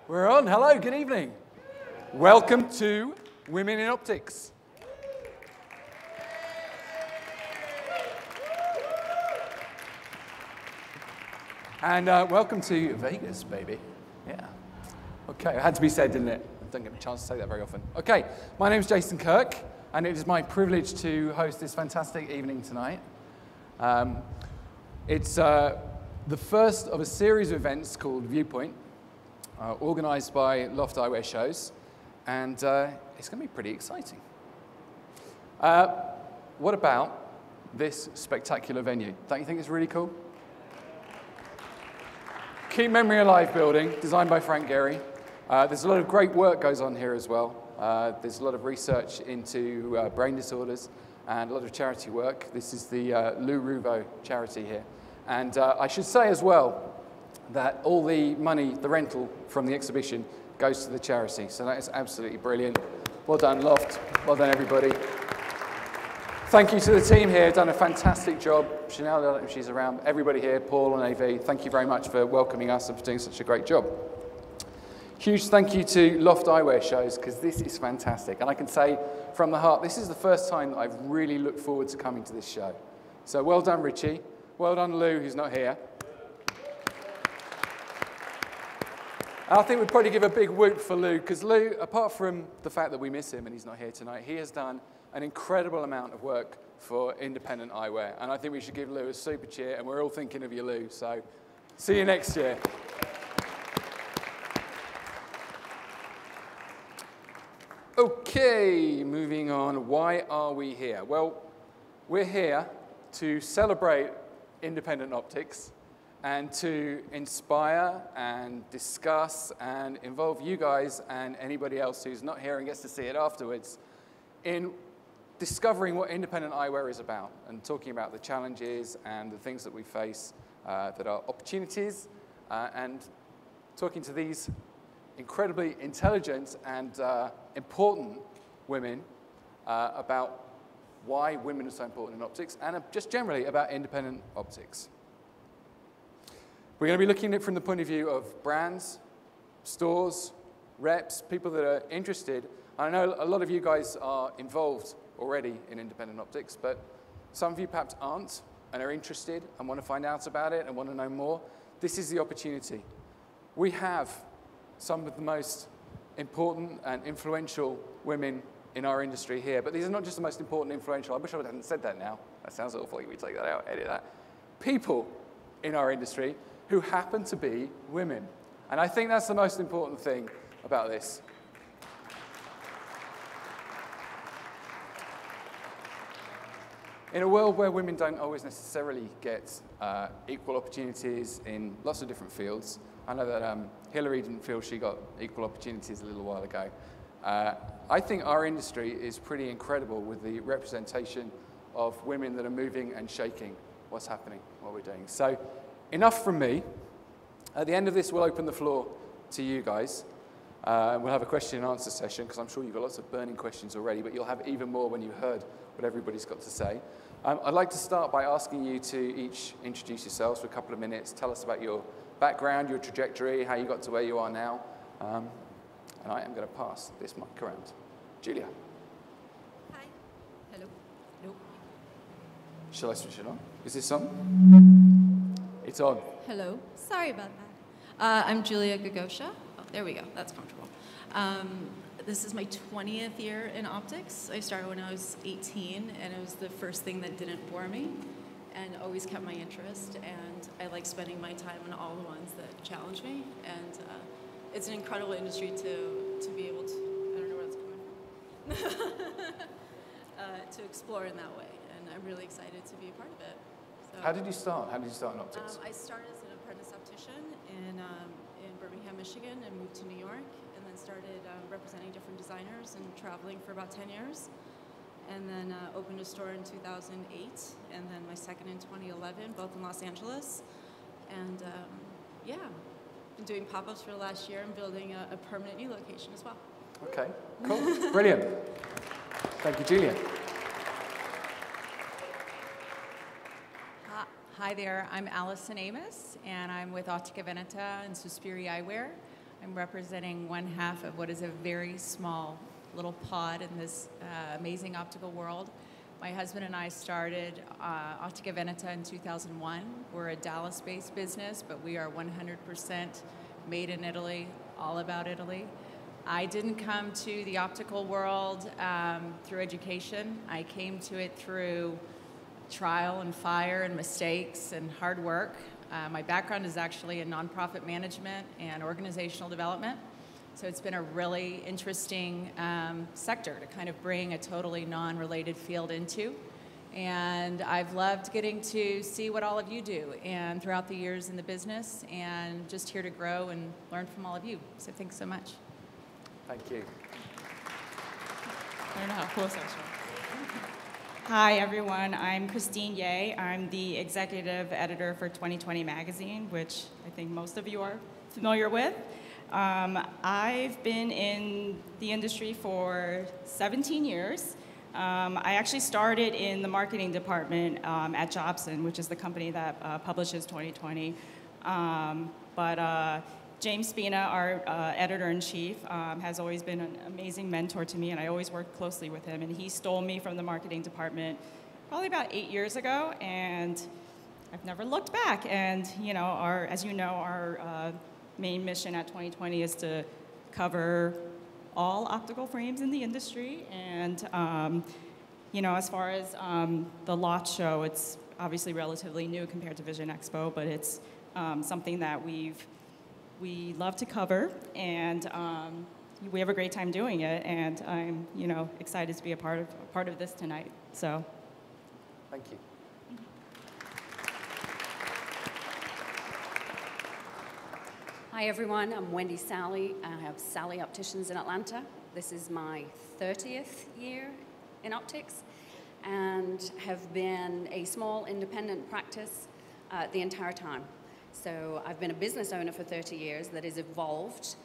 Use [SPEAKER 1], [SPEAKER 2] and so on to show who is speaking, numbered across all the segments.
[SPEAKER 1] We're on. Hello, good evening. Welcome to Women in Optics. And welcome to Vegas, baby. Yeah. Okay, it had to be said, didn't it? I don't get a chance to say that very often. Okay, my name's Jason Kirk, and it is my privilege to host this fantastic evening tonight. It's the first of a series of events called VIEWPOINT, organized by LOFT Eyewear Shows, and it's going to be pretty exciting. What about this spectacular venue? Don't you think it's really cool? Keep Memory Alive building, designed by Frank Gehry. There's a lot of great work goes on here as well. There's a lot of research into brain disorders and a lot of charity work. This is the Lou Ruvo charity here. And I should say as well that all the money, the rental from the exhibition, goes to the charity. So that is absolutely brilliant. Well done, Loft. Well done, everybody. Thank you to the team here. Done a fantastic job. Chanel, I don't know if she's around. Everybody here, Paul and AV, thank you very much for welcoming us and for doing such a great job. Huge thank you to LOFT Eyewear Shows, because this is fantastic. And I can say from the heart, this is the first time that I've really looked forward to coming to this show. So well done, Richie. Well done, Lou, who's not here. I think we'd probably give a big whoop for Lou, because Lou, apart from the fact that we miss him and he's not here tonight, he has done an incredible amount of work for independent eyewear. And I think we should give Lou a super cheer, and we're all thinking of you, Lou. So see you next year. Okay, moving on. Why are we here? Well, we're here to celebrate independent optics and to inspire and discuss and involve you guys and anybody else who's not here and gets to see it afterwards in discovering what independent eyewear is about and talking about the challenges and the things that we face that are opportunities and talking to these incredibly intelligent and important women about why women are so important in optics and just generally about independent optics. We're going to be looking at it from the point of view of brands, stores, reps, people that are interested. I know a lot of you guys are involved already in independent optics, but some of you perhaps aren't and are interested and want to find out about it and want to know more. This is the opportunity. We have some of the most important and influential women in our industry here, but these are not just the most important and influential. I wish I hadn't said that now. That sounds awful. We take that out, edit that. People in our industry who happen to be women. And I think that's the most important thing about this. In a world where women don't always necessarily get equal opportunities in lots of different fields, I know that Hillary didn't feel she got equal opportunities a little while ago. I think our industry is pretty incredible with the representation of women that are moving and shaking what's happening, what we're doing. So enough from me. At the end of this, we'll open the floor to you guys. We'll have a question and answer session, because I'm sure you've got lots of burning questions already, but you'll have even more when you've heard what everybody's got to say. I'd like to start by asking you to each introduce yourselves for a couple of minutes. Tell us about your background, your trajectory, how you got to where you are now. And I am going to pass this mic around. Julia.
[SPEAKER 2] Hi. Hello. Nope.
[SPEAKER 1] Shall I switch it on? Is this on? It's on.
[SPEAKER 2] Hello. Sorry about that. I'm Julia Gagosha. Oh, there we go. That's comfortable. This is my 20th year in optics. I started when I was 18, and it was the first thing that didn't bore me and always kept my interest. And I like spending my time on all the ones that challenge me. And it's an incredible industry to be able to, I don't know where that's coming from, to explore in that way. And I'm really excited to be a part of it. So,
[SPEAKER 1] how did you start? How did you start in optics?
[SPEAKER 2] I started as an apprentice optician in Birmingham, Michigan, and moved to New York, and then started representing different designers and traveling for about 10 years. And then opened a store in 2008, and then my second in 2011, both in Los Angeles. And yeah, been doing pop-ups for the last year and building a permanent new location as well.
[SPEAKER 1] Okay, cool, brilliant. Thank you, Julia.
[SPEAKER 3] Hi there, I'm Allison Amos, and I'm with Ottica Veneta and Suspiri Eyewear. I'm representing one half of what is a very small little pod in this amazing optical world. My husband and I started Ottica Veneta in 2001. We're a Dallas-based business, but we are 100% made in Italy, all about Italy. I didn't come to the optical world through education. I came to it through trial and fire and mistakes and hard work. My background is actually in nonprofit management and organizational development. So it's been a really interesting sector to kind of bring a totally non-related field into. And I've loved getting to see what all of you do and throughout the years in the business, and just here to grow and learn from all of you. So thanks so much.
[SPEAKER 1] Thank you.
[SPEAKER 4] I don't know how close I was. Hi, everyone. I'm Christine Ye. I'm the executive editor for 2020 magazine, which I think most of you are familiar with. I've been in the industry for 17 years. I actually started in the marketing department at Jobson, which is the company that publishes 2020. James Spina, our editor-in-chief, has always been an amazing mentor to me, and I always worked closely with him. And he stole me from the marketing department probably about 8 years ago, and I've never looked back. And as you know, our main mission at 2020 is to cover all optical frames in the industry. And as far as the LOFT show, it's obviously relatively new compared to Vision Expo, but it's something that we love to cover, and we have a great time doing it, and I'm, excited to be a part of this tonight. So,
[SPEAKER 1] thank you.
[SPEAKER 5] Hi everyone, I'm Wendy Sally. I have Sally Opticians in Atlanta. This is my 30th year in optics, and have been a small independent practice the entire time. So I've been a business owner for 30 years that has evolved.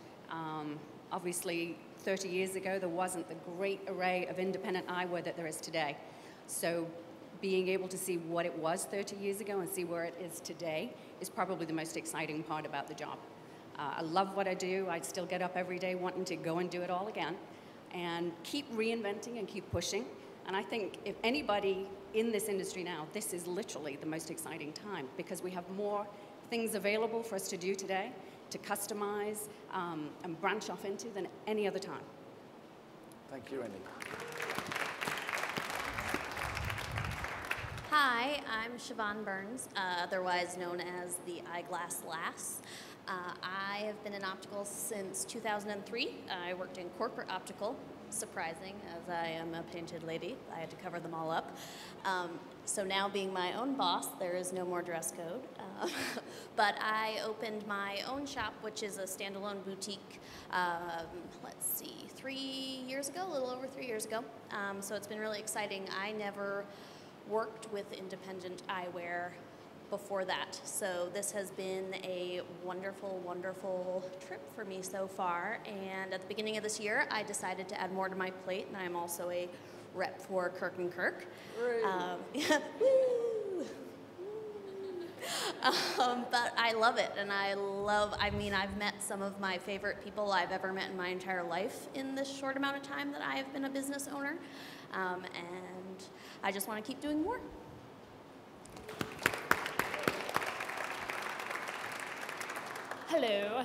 [SPEAKER 5] Obviously, 30 years ago, there wasn't the great array of independent eyewear that there is today. So being able to see what it was 30 years ago and see where it is today is probably the most exciting part about the job. I love what I do. I still get up every day wanting to go and do it all again, and keep reinventing and keep pushing. And I think if anybody in this industry now, this is literally the most exciting time, because we have more things available for us to do today, to customize and branch off into than any other time.
[SPEAKER 1] Thank you, Wendy.
[SPEAKER 6] Hi, I'm Siobhan Burns, otherwise known as the Eyeglass Lass. I have been in optical since 2003. I worked in corporate optical, surprising, as I am a painted lady. I had to cover them all up. So now, being my own boss, there is no more dress code. But I opened my own shop, which is a standalone boutique, let's see, 3 years ago, a little over 3 years ago. So it's been really exciting. I never worked with independent eyewear before that. So this has been a wonderful, wonderful trip for me so far. And at the beginning of this year, I decided to add more to my plate, and I'm also a rep for Kirk & Kirk. But I love it, and I've met some of my favorite people I've ever met in my entire life in this short amount of time that I have been a business owner. And I just want to keep doing more.
[SPEAKER 7] Hello,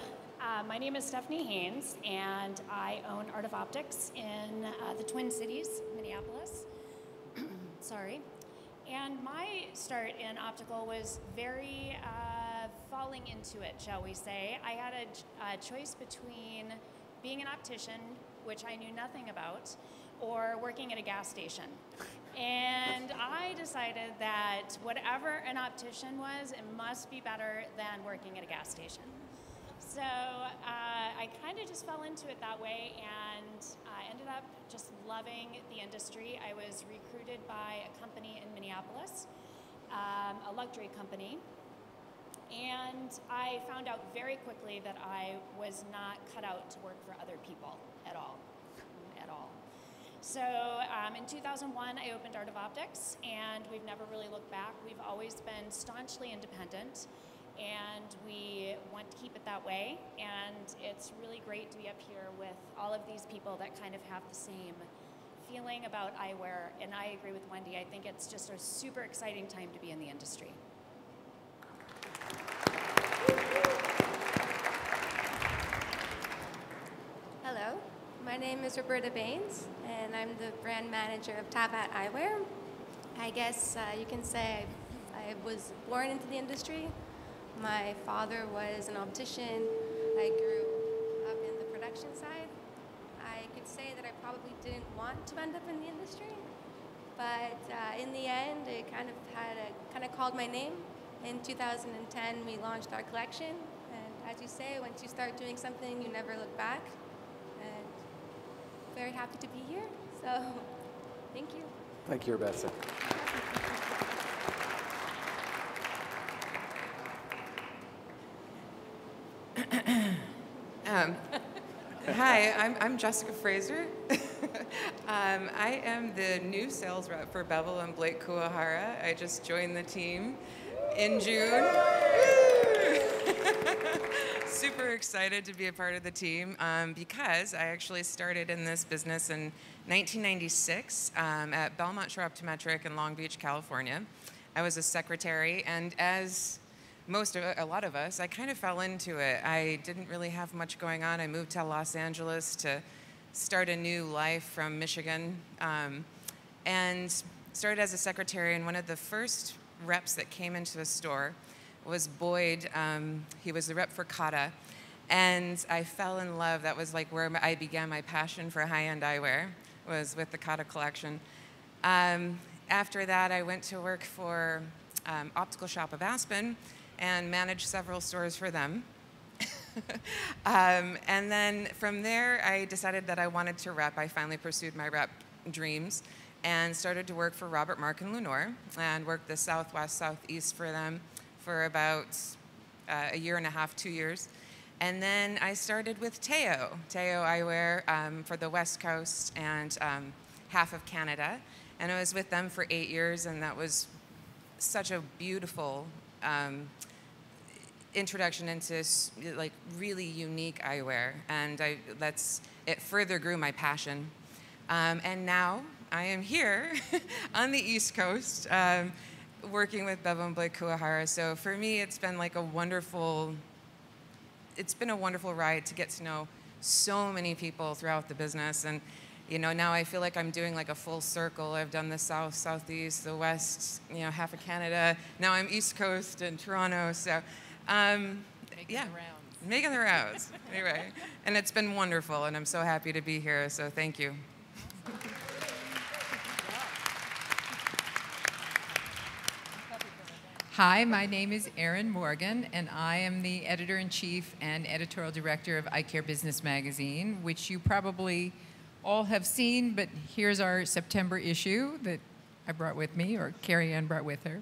[SPEAKER 7] my name is Stephanie Haynes, and I own Art of Optics in the Twin Cities, Minneapolis. Sorry. And my start in optical was very falling into it, shall we say. I had a choice between being an optician, which I knew nothing about, or working at a gas station. And I decided that whatever an optician was, it must be better than working at a gas station. So I kind of just fell into it that way, and I ended up just loving the industry. I was recruited by a company in Minneapolis, a luxury company, and I found out very quickly that I was not cut out to work for other people at all. So in 2001, I opened Art of Optics, and we've never really looked back. We've always been staunchly independent, and we want to keep it that way, and it's really great to be up here with all of these people that kind of have the same feeling about eyewear, and I agree with Wendy. I think it's just a super exciting time to be in the industry.
[SPEAKER 8] Hello, my name is Roberta Baines, and I'm the brand manager of Tabat Eyewear. I guess you can say I was born into the industry. My father was an optician. I grew up in the production side. I could say that I probably didn't want to end up in the industry, but in the end, it kind of called my name. In 2010, we launched our collection, and as you say, once you start doing something, you never look back. And very happy to be here. So, thank you.
[SPEAKER 1] Thank you, Roberta.
[SPEAKER 9] Hi, I'm Jessica Fraser. I am the new sales rep for Bevel and Blake Kuwahara. I just joined the team in June. Super excited to be a part of the team because I actually started in this business in 1996 at Belmont Shore Optometric in Long Beach, California. I was a secretary, and as a lot of us, I kind of fell into it. I didn't really have much going on. I moved to Los Angeles to start a new life from Michigan, and started as a secretary. And one of the first reps that came into the store was Boyd. He was the rep for Kata, and I fell in love. That was like where I began my passion for high-end eyewear, was with the Kata collection. After that, I went to work for Optical Shop of Aspen and managed several stores for them. And then from there, I decided that I wanted to rep. I finally pursued my rep dreams and started to work for Robert Mark and Lenore, and worked the Southwest, Southeast for them for about a year and a half, 2 years. And then I started with Teo Eyewear for the West Coast and half of Canada. And I was with them for 8 years, and that was such a beautiful introduction into like really unique eyewear, and it further grew my passion. And now I am here on the East Coast working with Bevel and Blake Kuwahara. So for me, it's been like a wonderful ride to get to know so many people throughout the business. And now I feel like I'm doing like a full circle. I've done the South, Southeast, the West, half of Canada. Now I'm East Coast and Toronto. So, making the rounds. Anyway, and it's been wonderful, and I'm so happy to be here. So thank you.
[SPEAKER 10] Hi, my name is Erin Morgan, and I am the editor-in-chief and editorial director of Eye Care Business Magazine, which you probably all have seen, but here's our September issue that I brought with me, or Carrie Ann brought with her.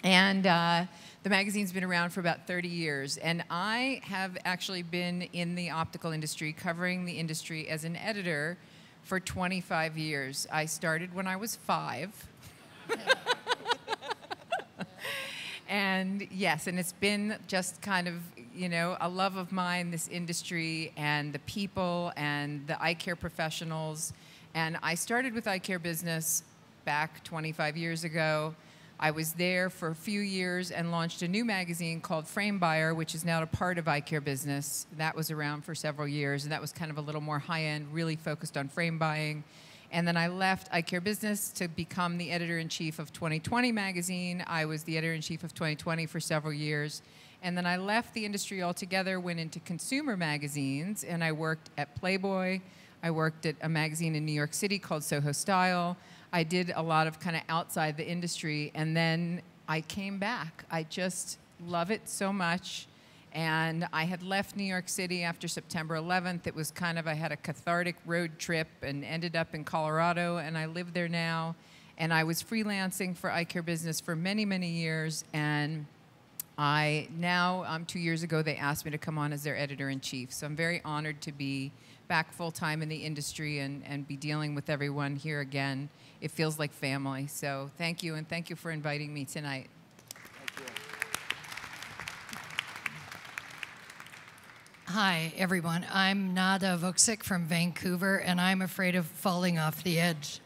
[SPEAKER 10] And the magazine's been around for about 30 years, and I have actually been in the optical industry, covering the industry as an editor for 25 years. I started when I was 5. And yes, and it's been just kind of, a love of mine, this industry and the people and the eye care professionals. And I started with Eye Care Business back 25 years ago. I was there for a few years and launched a new magazine called Frame Buyer, which is now a part of Eye Care Business. That was around for several years, and that was kind of a little more high-end, really focused on frame buying. And then I left Eye Care Business to become the editor-in-chief of 2020 magazine. I was the editor-in-chief of 2020 for several years. And then I left the industry altogether, went into consumer magazines, and I worked at Playboy. I worked at a magazine in New York City called Soho Style. I did a lot of kind of outside the industry, and then I came back. I just love it so much. And I had left New York City after September 11th. It was kind of, I had a cathartic road trip and ended up in Colorado, and I live there now. And I was freelancing for Eye Care Business for many, many years. And now, 2 years ago, they asked me to come on as their editor-in-chief. So I'm very honored to be back full-time in the industry and be dealing with everyone here again. It feels like family. So thank you, and thank you for inviting me tonight.
[SPEAKER 11] Hi, everyone. I'm Nada Vuksik from Vancouver, and I'm afraid of falling off the edge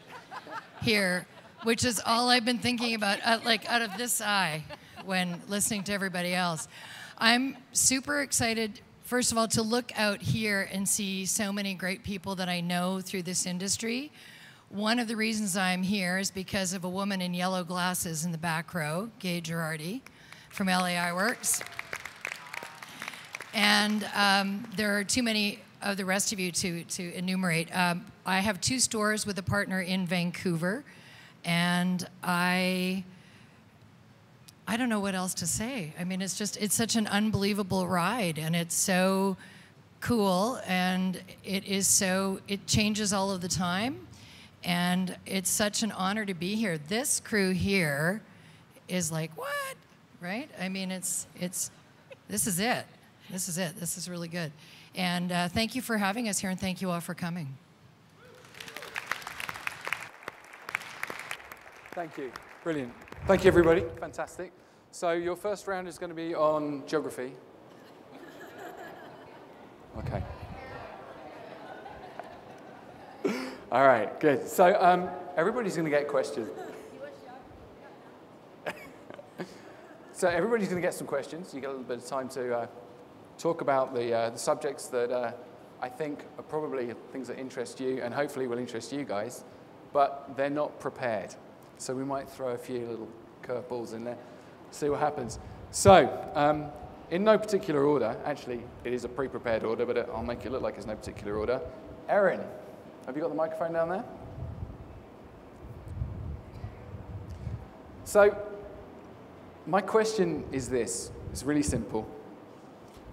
[SPEAKER 11] here, which is all I've been thinking about, like out of this eye when listening to everybody else. I'm super excited, first of all, to look out here and see so many great people that I know through this industry. One of the reasons I'm here is because of a woman in yellow glasses in the back row, Gay Girardi from LAI Works. And there are too many of the rest of you to enumerate. I have 2 stores with a partner in Vancouver, and I don't know what else to say. I mean, it's such an unbelievable ride, and it's so cool, and it changes all of the time. And it's such an honor to be here. This crew here is like, what? Right? I mean, this is it. This is it. This is really good. And thank you for having us here, and thank you all for coming.
[SPEAKER 1] Thank you. Brilliant. Thank you, everybody. Fantastic. So your first round is going to be on geography. Okay. All right, good. So everybody's going to get questions. So everybody's going to get some questions. You get a little bit of time to talk about the subjects that I think are probably things that interest you and hopefully will interest you guys, but they're not prepared. So we might throw a few little curveballs in there, see what happens. So in no particular order, actually it is a pre-prepared order, but I'll make it look like it's no particular order. Erin. Have you got the microphone down there? So, my question is this. It's really simple.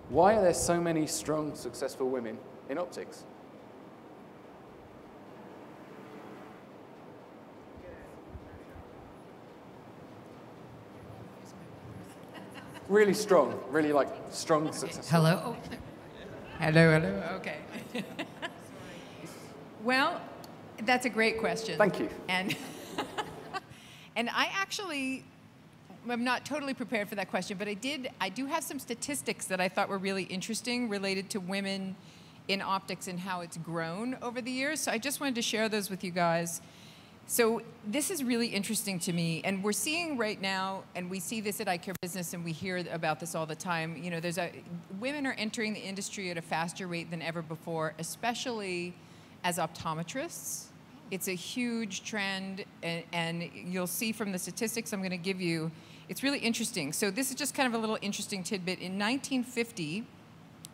[SPEAKER 1] Why are there so many strong, successful women in optics? Really strong, really like strong, successful.
[SPEAKER 11] Hello?
[SPEAKER 10] Hello, okay. Well, that's a great question.
[SPEAKER 1] Thank you.
[SPEAKER 10] And I actually am not totally prepared for that question, but I do have some statistics that I thought were really interesting related to women in optics and how it's grown over the years. So I just wanted to share those with you guys. So this is really interesting to me, and we're seeing right now, and we see this at Eye Care Business, and we hear about this all the time. You know, women are entering the industry at a faster rate than ever before, especially as optometrists. It's a huge trend, and you'll see from the statistics I'm going to give you, it's really interesting. So this is just kind of a little interesting tidbit. In 1950,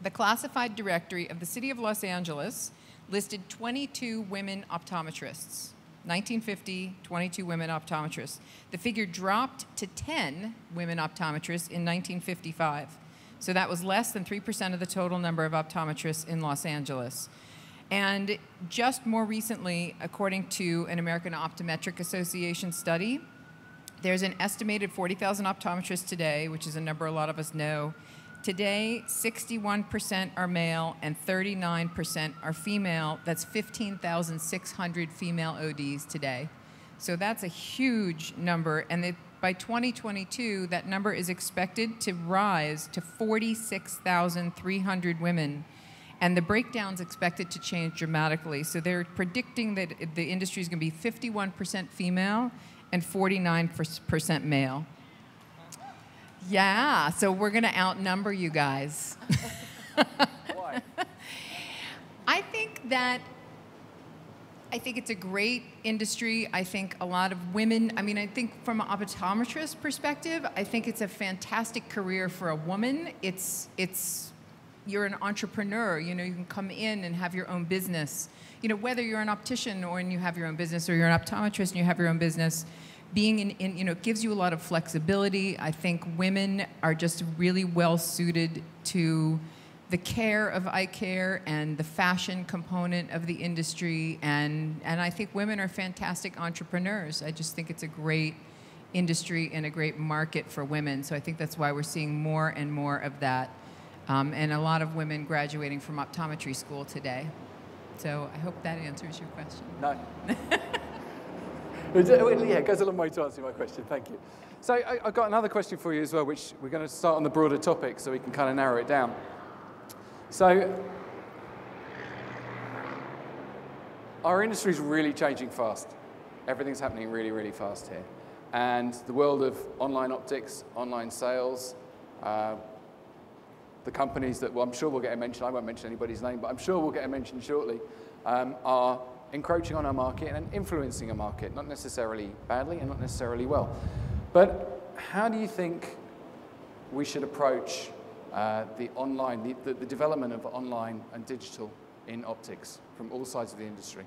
[SPEAKER 10] the classified directory of the city of Los Angeles listed 22 women optometrists. 1950, 22 women optometrists. The figure dropped to 10 women optometrists in 1955. So that was less than 3% of the total number of optometrists in Los Angeles. And just more recently, according to an American Optometric Association study, there's an estimated 40,000 optometrists today, which is a number a lot of us know. Today, 61% are male and 39% are female. That's 15,600 female ODs today. So that's a huge number. And by 2022, that number is expected to rise to 46,300 women. And the breakdown's expected to change dramatically. So they're predicting that the industry is going to be 51% female and 49% male. Yeah, so we're going to outnumber you guys.
[SPEAKER 1] Why?
[SPEAKER 10] I think it's a great industry. I think a lot of women, I mean, I think from an optometrist perspective, I think it's a fantastic career for a woman. You're an entrepreneur, you know, you can come in and have your own business. You know, whether you're an optician or you have your own business, or you're an optometrist and you have your own business, being you know, gives you a lot of flexibility. I think women are just really well suited to the care of eye care and the fashion component of the industry, and I think women are fantastic entrepreneurs. I just think it's a great industry and a great market for women, so I think that's why we're seeing more and more of that. And a lot of women graduating from optometry school today. So I hope that answers your question.
[SPEAKER 1] No. Yeah, it goes a long way to answer my question. Thank you. So I've got another question for you as well, which we're going to start on the broader topic so we can kind of narrow it down. So our industry is really changing fast. Everything's happening really, really fast here. And the world of online optics, online sales, the companies that, well, I'm sure will get a mention, I won't mention anybody's name, but I'm sure we'll get a mention shortly, are encroaching on our market and influencing a market, not necessarily badly and not necessarily well. But how do you think we should approach the development of online and digital in optics from all sides of the industry?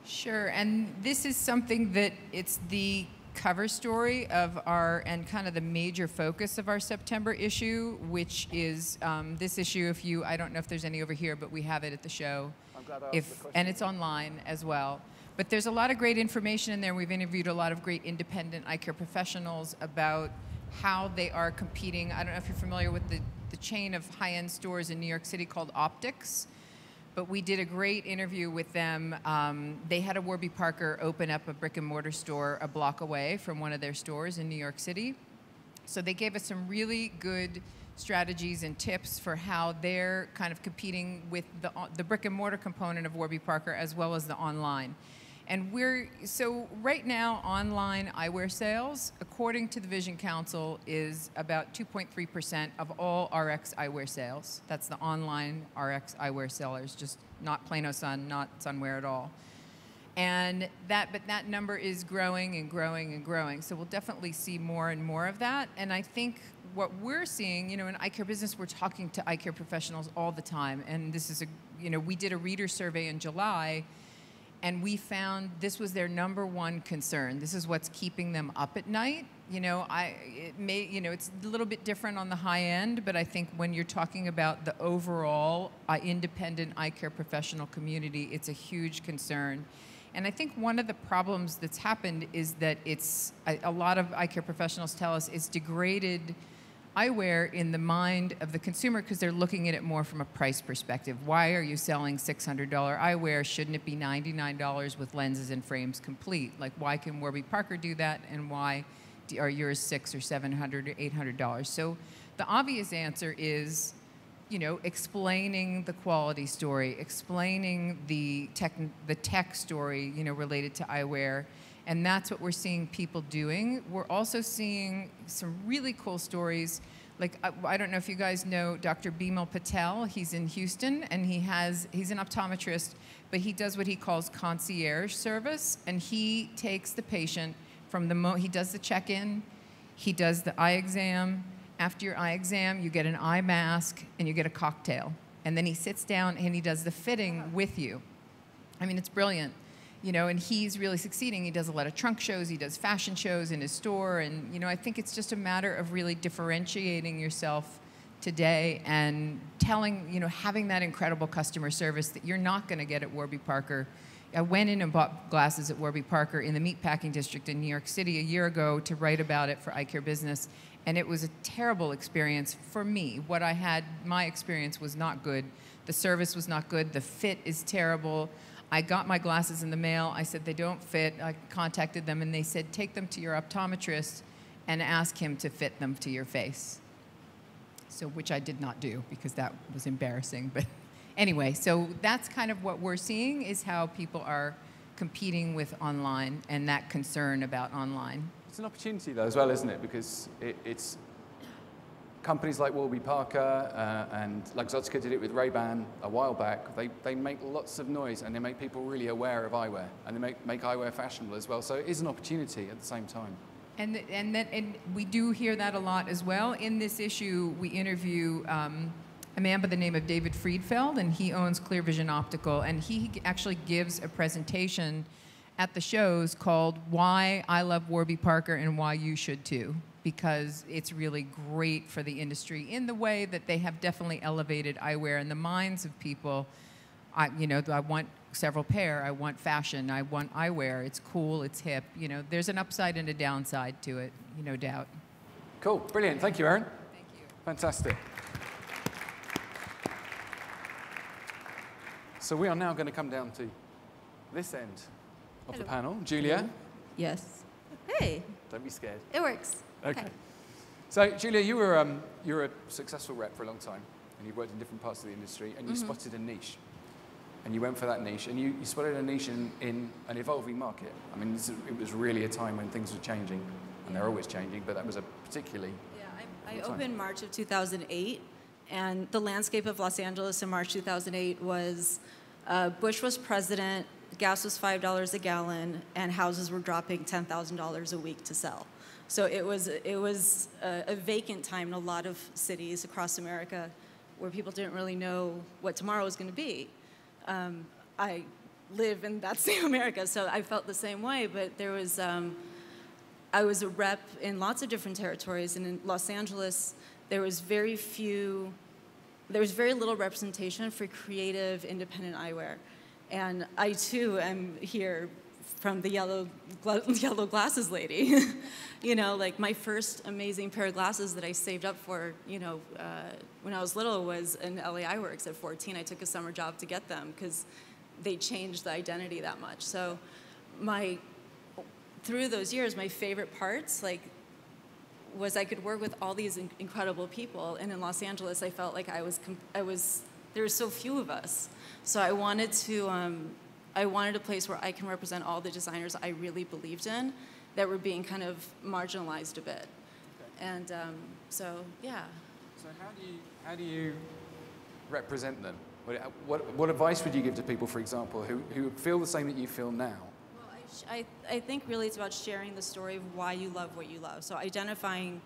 [SPEAKER 10] Sure, and this is something that it's the cover story of our, and kind of the major focus of our September issue, which is this issue, I don't know if there's any over here, but we have it at the show.
[SPEAKER 1] I'm glad I asked the question.
[SPEAKER 10] And it's online as well. But there's a lot of great information in there. We've interviewed a lot of great independent eye care professionals about how they are competing. I don't know if you're familiar with the chain of high-end stores in New York City called Optics, but we did a great interview with them. They had a Warby Parker open up a brick and mortar store a block away from one of their stores in New York City. So they gave us some really good strategies and tips for how they're kind of competing with the brick and mortar component of Warby Parker as well as the online. And so right now, online eyewear sales, according to the Vision Council, is about 2.3% of all RX eyewear sales. That's the online RX eyewear sellers, just not Plano Sun, not Sunwear at all. But that number is growing and growing and growing. So we'll definitely see more and more of that. And I think what we're seeing, in eye care business, we're talking to eye care professionals all the time. And this is we did a reader survey in July, and we found this was their #1 concern. This is what's keeping them up at night. It's a little bit different on the high end, but I think when you're talking about the overall independent eye care professional community, it's a huge concern. And I think one of the problems that's happened is that a lot of eye care professionals tell us it's degraded eyewear in the mind of the consumer because they're looking at it more from a price perspective. Why are you selling $600 eyewear? Shouldn't it be $99 with lenses and frames complete? Like, why can Warby Parker do that, and why are yours $600 or $700 or $800? So the obvious answer is, explaining the quality story, explaining the tech story, related to eyewear. And that's what we're seeing people doing. We're also seeing some really cool stories. Like, I don't know if you guys know Dr. Bevel Patel. He's in Houston, and he's an optometrist, but he does what he calls concierge service. And he takes the patient from he does the check-in, he does the eye exam. After your eye exam, you get an eye mask, and you get a cocktail. And then he sits down, and he does the fitting with you. I mean, it's brilliant. And he's really succeeding. He does a lot of trunk shows. He does fashion shows in his store. And, I think it's just a matter of really differentiating yourself today and having that incredible customer service that you're not going to get at Warby Parker. I went in and bought glasses at Warby Parker in the meatpacking district in New York City a year ago to write about it for Eye Care Business. And it was a terrible experience for me. My experience was not good. The service was not good. The fit is terrible. I got my glasses in the mail. I said, they don't fit. I contacted them, and they said, take them to your optometrist and ask him to fit them to your face. So, which I did not do because that was embarrassing. But anyway, so that's kind of what we're seeing, is how people are competing with online and that concern about online.
[SPEAKER 1] It's an opportunity, though, as well, isn't it? Because it's companies like Warby Parker and Luxottica did it with Ray-Ban a while back. They make lots of noise, and they make people really aware of eyewear, and they make eyewear fashionable as well. So it is an opportunity at the same time.
[SPEAKER 10] And we do hear that a lot as well. In this issue, we interview a man by the name of David Friedfeld, and he owns Clear Vision Optical, and he actually gives a presentation at the shows called Why I Love Warby Parker and Why You Should Too, because it's really great for the industry in the way that they have definitely elevated eyewear in the minds of people. I want several pair, I want fashion, I want eyewear, it's cool, it's hip. There's an upside and a downside to it, no doubt.
[SPEAKER 1] Cool, brilliant. Thank you, Erin.
[SPEAKER 10] Thank you.
[SPEAKER 1] Fantastic. So we are now going to come down to this end of the panel. Julia?
[SPEAKER 2] Yes. Hey.
[SPEAKER 1] Don't be scared.
[SPEAKER 6] It works.
[SPEAKER 1] Okay. So, Julia, you were a successful rep for a long time. and you've worked in different parts of the industry, and you spotted a niche. And you went for that niche, and you spotted a niche in an evolving market. I mean, it was really a time when things were changing, and they're always changing, but that was a particularly...
[SPEAKER 2] Yeah, I opened March of 2008, and the landscape of Los Angeles in March 2008 was Bush was president, gas was $5 a gallon, and houses were dropping $10,000 a week to sell. So it was a vacant time in a lot of cities across America where people didn't really know what tomorrow was going to be. I live in that same America, so I felt the same way, but there was, I was a rep in lots of different territories, and in Los Angeles, there was very little representation for creative, independent eyewear. And I, too, am here from the yellow glasses lady. You know, like my first amazing pair of glasses that I saved up for, you know, when I was little was in LA Eyeworks at 14. I took a summer job to get them because they changed the identity that much. So through those years, my favorite parts, like, was I could work with all these incredible people. And in Los Angeles, I felt like there were so few of us. So I wanted a place where I can represent all the designers I really believed in that were being kind of marginalized a bit. Okay. And so, yeah.
[SPEAKER 1] So how do you represent them? What advice would you give to people, for example, who feel the same that you feel now?
[SPEAKER 2] Well, I think really it's about sharing the story of why you love what you love. So identifying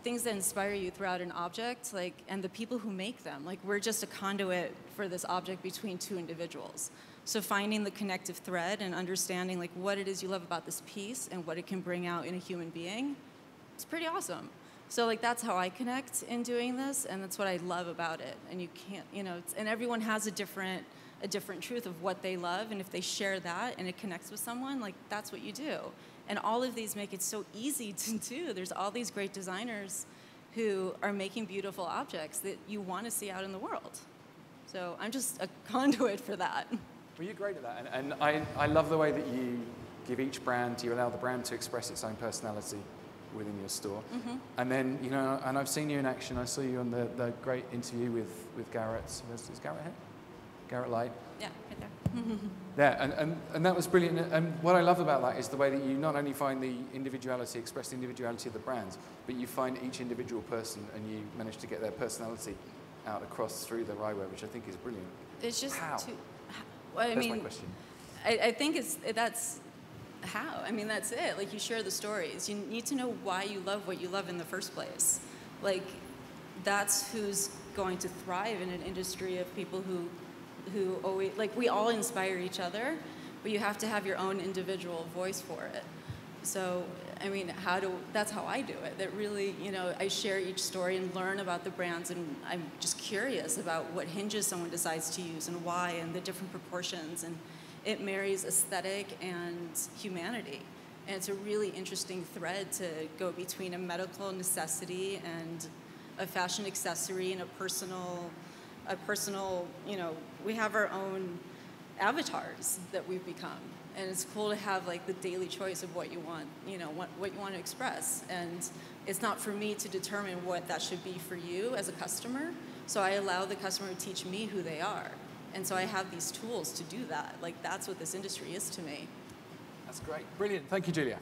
[SPEAKER 2] things that inspire you throughout an object, like, and the people who make them. Like, we're just a conduit for this object between two individuals. So finding the connective thread and understanding like what it is you love about this piece and what it can bring out in a human being, it's pretty awesome. So like that's how I connect in doing this, and that's what I love about it. And you can't, you know, and everyone has a different truth of what they love, and if they share that and it connects with someone, like that's what you do. And all of these make it so easy to do. There's all these great designers who are making beautiful objects that you want to see out in the world. So I'm just a conduit for that.
[SPEAKER 1] Well, you're great at that, and I love the way that you give each brand, you allow the brand to express its own personality within your store. And then, you know, and I've seen you in action. I saw you on the great interview with Garrett. Is Garrett here? Garrett Light?
[SPEAKER 2] Yeah, right there.
[SPEAKER 1] Yeah, and that was brilliant. And what I love about that is the way that you not only find the individuality, express the individuality of the brands, but you find each individual person and you manage to get their personality out across through their eyewear, which I think is brilliant.
[SPEAKER 2] It's just
[SPEAKER 1] how?
[SPEAKER 2] Well,
[SPEAKER 1] That's my question.
[SPEAKER 2] I think that's how. I mean, that's it. Like, you share the stories. You need to know why you love what you love in the first place. Like, that's who's going to thrive in an industry of people who always, like, we all inspire each other, but you have to have your own individual voice for it. So, I mean, that's how I do it. That really, you know, I share each story and learn about the brands, and I'm just curious about what hinges someone decides to use and why, and the different proportions, and it marries aesthetic and humanity. And it's a really interesting thread to go between a medical necessity and a fashion accessory and a personal, you know, we have our own avatars that we've become. And it's cool to have like the daily choice of what you want, you know, what you want to express. And it's not for me to determine what that should be for you as a customer. So I allow the customer to teach me who they are. And so I have these tools to do that. Like, that's what this industry is to me.
[SPEAKER 1] That's great. Brilliant. Thank you, Julia.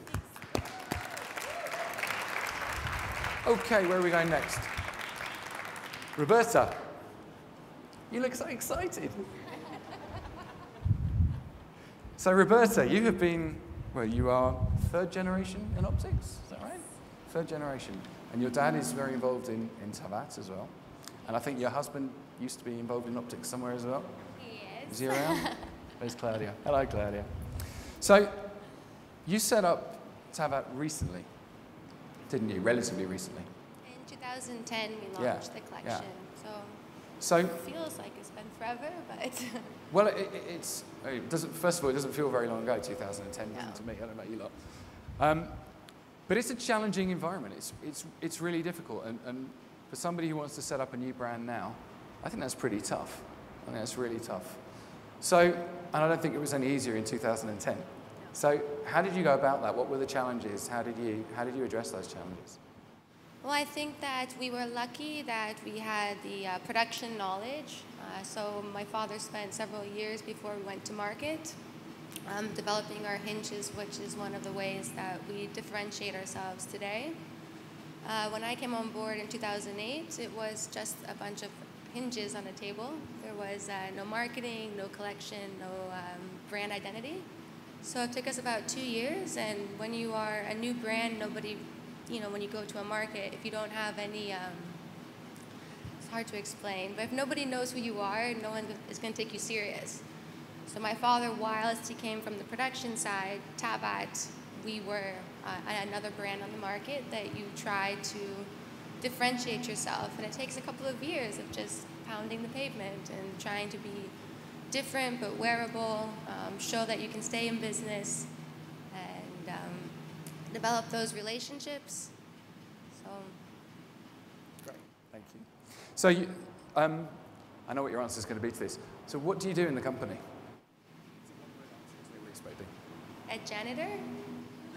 [SPEAKER 1] Okay, where are we going next? Roberta. You look so excited. So, Roberta, you have been, well, you are third generation in optics, is that right? Third generation. And your dad is very involved in Tavat as well. And I think your husband used to be involved in optics somewhere as well.
[SPEAKER 8] He is.
[SPEAKER 1] Is he around? There's Claudia. Hello, Claudia. So, you set up Tavat recently, didn't you? Relatively recently.
[SPEAKER 8] In 2010, we launched the collection.
[SPEAKER 1] Yeah.
[SPEAKER 8] So it feels like it's been forever, but...
[SPEAKER 1] Well, it doesn't, first of all, it doesn't feel very long ago, 2010, doesn't to me. I don't know you lot. But it's a challenging environment. It's really difficult. And for somebody who wants to set up a new brand now, I think that's pretty tough. I think that's really tough. So, and I don't think it was any easier in 2010. So how did you go about that? What were the challenges? How did you address those challenges?
[SPEAKER 8] Well, I think that we were lucky that we had the production knowledge. So my father spent several years before we went to market developing our hinges, which is one of the ways that we differentiate ourselves today. When I came on board in 2008, it was just a bunch of hinges on a table. There was no marketing, no collection, no brand identity. So it took us about 2 years, and when you are a new brand, nobody, when you go to a market, if you don't have any, it's hard to explain, but if nobody knows who you are, no one is going to take you serious. So my father, whilst he came from the production side, Tabat, we were another brand on the market that you try to differentiate yourself, and it takes a couple of years of just pounding the pavement and trying to be different but wearable, show that you can stay in business, and develop those relationships. So.
[SPEAKER 1] Great, thank you. So you, I know what your answer is going to be to this. So what do you do in the company?
[SPEAKER 8] A janitor?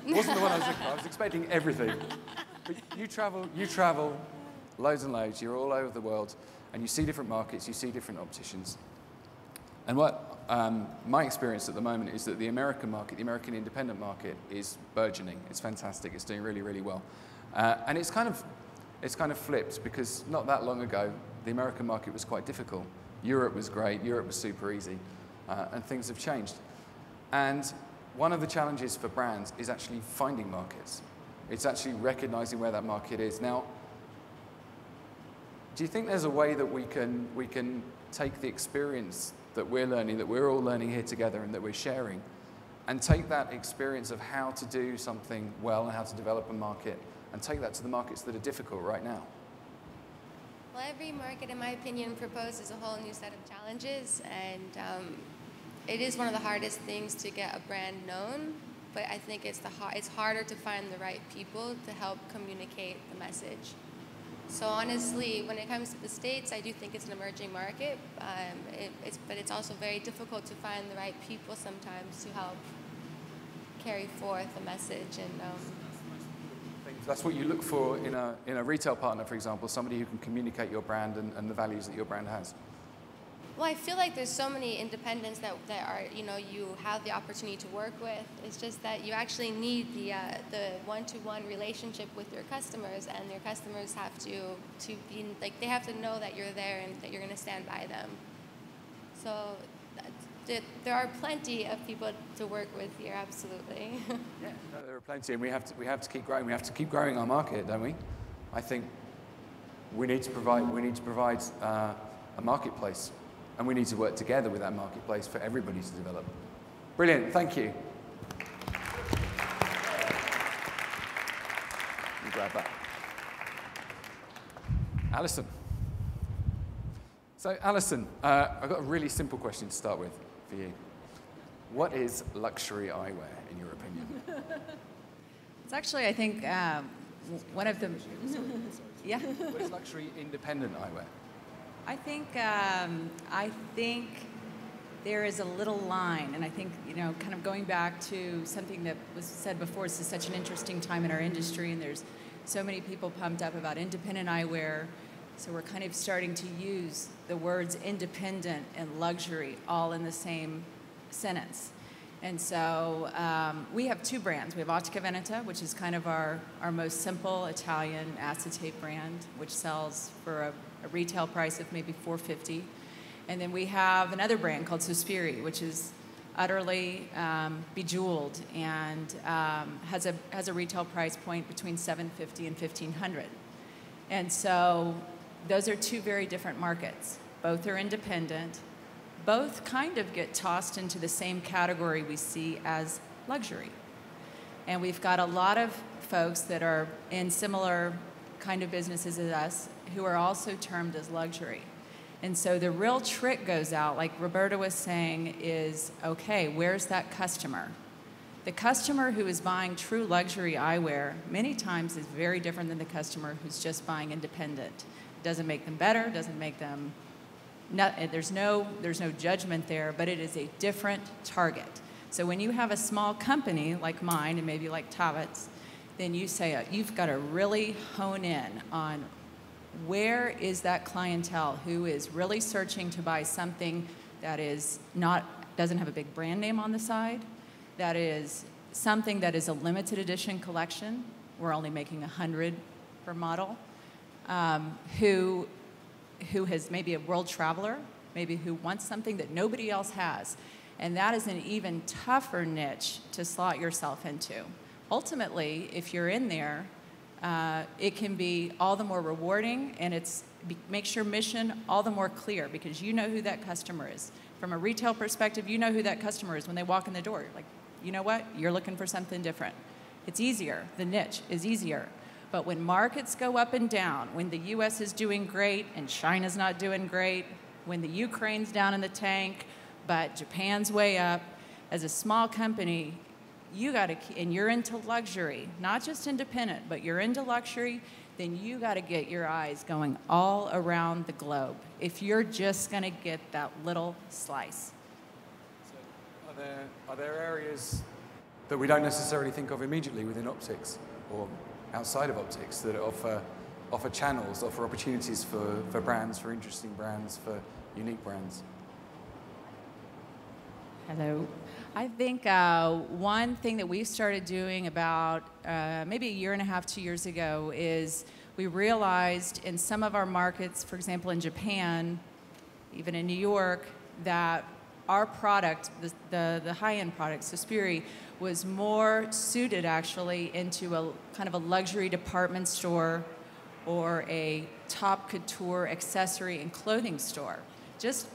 [SPEAKER 1] Wasn't the one I was looking for. I was expecting everything. But you travel loads and loads. You're all over the world, and you see different markets, you see different opticians. And what my experience at the moment is that the American market, the American independent market, is burgeoning. It's fantastic. It's doing really, really well. And it's kind of flipped, because not that long ago, the American market was quite difficult. Europe was great. Europe was super easy, and things have changed. And one of the challenges for brands is actually finding markets. It's actually recognizing where that market is. Now, do you think there's a way that we can take the experience that we're learning, that we're all learning here together and that we're sharing, and take that experience of how to do something well and how to develop a market, and take that to the markets that are difficult right now?
[SPEAKER 8] Well, every market, in my opinion, proposes a whole new set of challenges, and it is one of the hardest things to get a brand known, but I think it's harder to find the right people to help communicate the message. So honestly, when it comes to the States, I do think it's an emerging market, but it's also very difficult to find the right people sometimes to help carry forth the message. And
[SPEAKER 1] that's what you look for in a retail partner, for example, somebody who can communicate your brand and the values that your brand has.
[SPEAKER 8] Well, I feel like there's so many independents that are, you have the opportunity to work with. It's just that you actually need the one-to-one relationship with your customers, and your customers have to be, like, they have to know that you're there and that you're going to stand by them. So there are plenty of people to work with here, absolutely.
[SPEAKER 1] Yeah, no, there are plenty, and we have to keep growing. We have to keep growing our market, don't we? I think we need to provide a marketplace. And we need to work together with that marketplace for everybody to develop. Brilliant, thank you. You grab that. Alison. So Alison, I've got a really simple question to start with for you. What is luxury eyewear, in your opinion?
[SPEAKER 3] It's actually, I think, one of the... Yeah.
[SPEAKER 1] What is luxury independent eyewear?
[SPEAKER 3] I think there is a little line, and I think, kind of going back to something that was said before, this is such an interesting time in our industry, and there's so many people pumped up about independent eyewear, so we're kind of starting to use the words independent and luxury all in the same sentence. And so we have two brands. We have Ottica Veneta, which is kind of our most simple Italian acetate brand, which sells for a retail price of maybe $450. And then we have another brand called Sospiri, which is utterly bejeweled and has a retail price point between $750 and $1,500. And so those are two very different markets. Both are independent. Both kind of get tossed into the same category we see as luxury. And we've got a lot of folks that are in similar kind of businesses as us who are also termed as luxury. And so the real trick goes out, like Roberta was saying, is, okay, where's that customer? The customer who is buying true luxury eyewear many times is very different than the customer who's just buying independent. It doesn't make them better, doesn't make them... there's no judgment there, but it is a different target. So when you have a small company like mine and maybe like Tavat's, then you've got to really hone in on where is that clientele who is really searching to buy something that doesn't have a big brand name on the side, that is something that is a limited edition collection. We're only making 100 per model. Who has maybe a world traveler, maybe who wants something that nobody else has. And that is an even tougher niche to slot yourself into. Ultimately, if you're in there, it can be all the more rewarding, and makes your mission all the more clear because you know who that customer is. From a retail perspective, you know who that customer is when they walk in the door. Like, you know what? You're looking for something different. It's easier. The niche is easier. But when markets go up and down, when the US is doing great and China's not doing great, when the Ukraine's down in the tank, but Japan's way up, as a small company, and you're into luxury, not just independent, but you're into luxury, then you got to get your eyes going all around the globe if you're just going to get that little slice.
[SPEAKER 1] So are there areas that we don't necessarily think of immediately within optics or outside of optics that offer channels, offer opportunities for brands, for interesting brands, for unique brands?
[SPEAKER 3] Hello. I think one thing that we started doing about maybe a year and a half, 2 years ago is we realized in some of our markets, for example in Japan, even in New York, that our product, the high-end product, Suspiri, was more suited actually into a kind of a luxury department store or a top couture accessory and clothing store. Just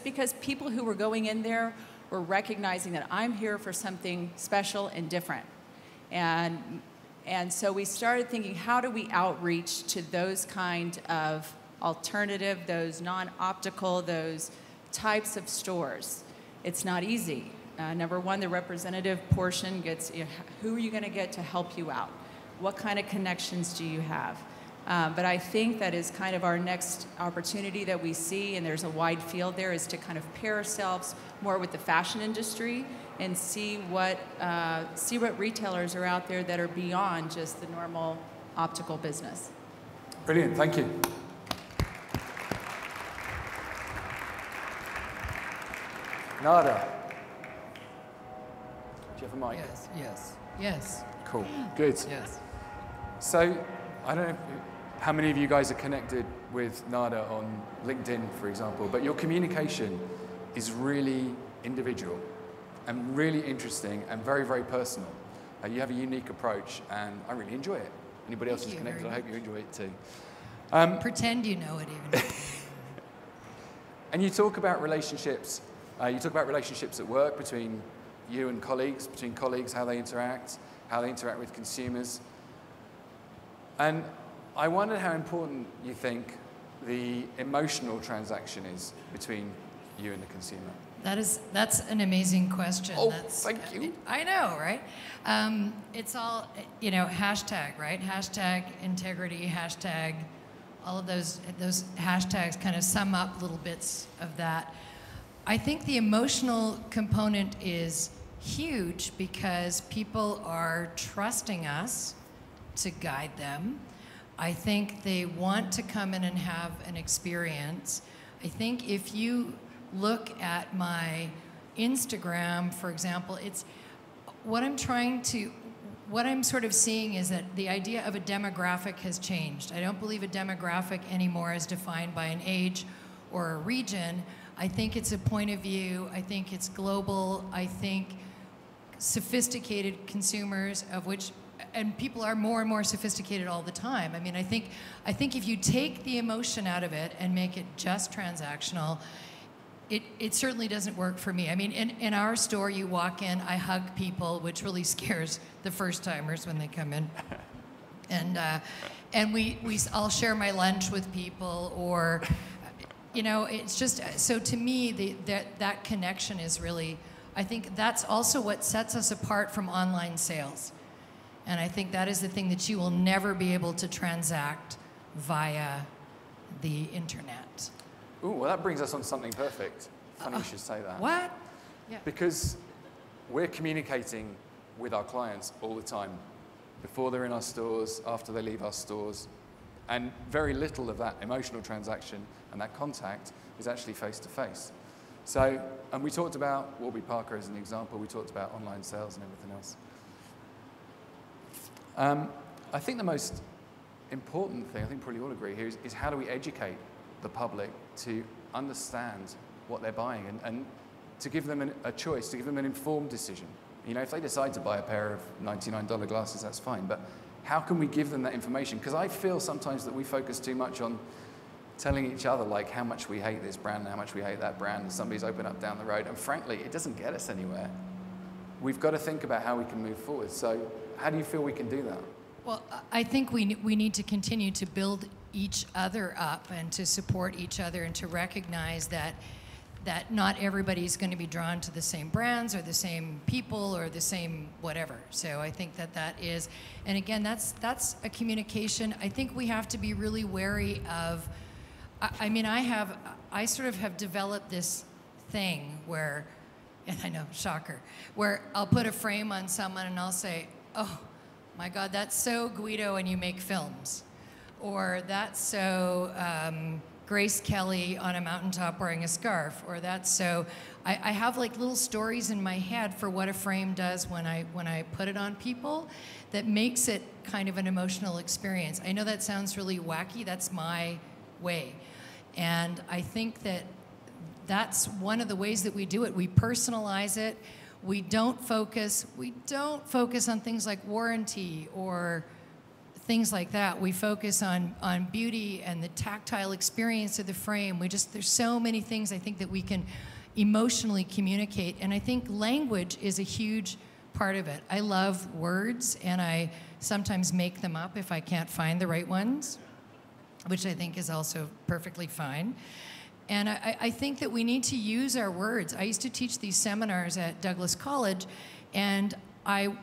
[SPEAKER 3] because people who were going in there were recognizing that I'm here for something special and different. And so we started thinking, how do we outreach to those kind of alternative, those non-optical, those types of stores? It's not easy. Number one, the representative portion gets, who are you going to get to help you out? What kind of connections do you have? But I think that is kind of our next opportunity that we see, and there's a wide field there, is to kind of pair ourselves more with the fashion industry and see what retailers are out there that are beyond just the normal optical business.
[SPEAKER 1] Brilliant, thank you. Nada. Do you have a mic?
[SPEAKER 11] Yes.
[SPEAKER 1] Cool, good.
[SPEAKER 11] Yes.
[SPEAKER 1] So, I don't know how many of you guys are connected with Nada on LinkedIn, for example, but your communication is really individual and really interesting and very, very personal. You have a unique approach, and I really enjoy it. Anybody else who's connected, I hope you enjoy it too.
[SPEAKER 11] Pretend you know it even.
[SPEAKER 1] And you talk about relationships. You talk about relationships at work between you and colleagues, between colleagues, how they interact with consumers. And I wonder how important you think the emotional transaction is between you and the consumer.
[SPEAKER 11] That's an amazing question.
[SPEAKER 1] Oh, thank you.
[SPEAKER 11] I know, right? It's all, hashtag, right? Hashtag integrity, hashtag, all of those hashtags kind of sum up little bits of that. I think the emotional component is huge because people are trusting us to guide them. I think they want to come in and have an experience. I think if you look at my Instagram, for example, it's what I'm sort of seeing is that the idea of a demographic has changed. I don't believe a demographic anymore is defined by an age or a region. I think it's a point of view. I think it's global. I think sophisticated consumers, of which, and people are more and more sophisticated all the time. I mean, I think if you take the emotion out of it and make it just transactional, it certainly doesn't work for me. I mean, in our store, you walk in, I hug people, which really scares the first timers when they come in, and I'll share my lunch with people, or it's just, so to me that connection is really, I think that's also what sets us apart from online sales. And I think that is the thing that you will never be able to transact via the internet.
[SPEAKER 1] Ooh, well, that brings us on to something perfect. Funny you should say that.
[SPEAKER 11] What? Yeah.
[SPEAKER 1] Because we're communicating with our clients all the time. before they're in our stores, after they leave our stores, and very little of that emotional transaction and that contact is actually face-to-face. So, and we talked about Warby Parker as an example, we talked about online sales and everything else. I think the most important thing, I think probably all agree here, is how do we educate the public to understand what they're buying and to give them a choice, to give them an informed decision. You know, if they decide to buy a pair of $99 glasses, that's fine, but how can we give them that information? Because I feel sometimes that we focus too much on telling each other like how much we hate this brand, how much we hate that brand, and somebody's opened up down the road, and frankly, it doesn't get us anywhere. We've got to think about how we can move forward. So how do you feel we can do that?
[SPEAKER 11] Well, I think we need to continue to build each other up and to support each other and to recognize that not everybody's going to be drawn to the same brands or the same people or the same whatever. So I think that is, and again, that's a communication. I think we have to be really wary of, I mean, I sort of have developed this thing where, and I know, shocker, where I'll put a frame on someone and I'll say, oh my God, that's so Guido and you make films. Or that's so Grace Kelly on a mountaintop wearing a scarf. Or that's so, I have like little stories in my head for what a frame does when I put it on people that makes it kind of an emotional experience. I know that sounds really wacky, that's my way. And I think that's one of the ways that we do it. We personalize it. We don't focus on things like warranty or things like that. We focus on beauty and the tactile experience of the frame. There's so many things I think that we can emotionally communicate. And I think language is a huge part of it. I love words, and I sometimes make them up if I can't find the right ones, which I think is also perfectly fine. And I think that we need to use our words. I used to teach these seminars at Douglas College, and I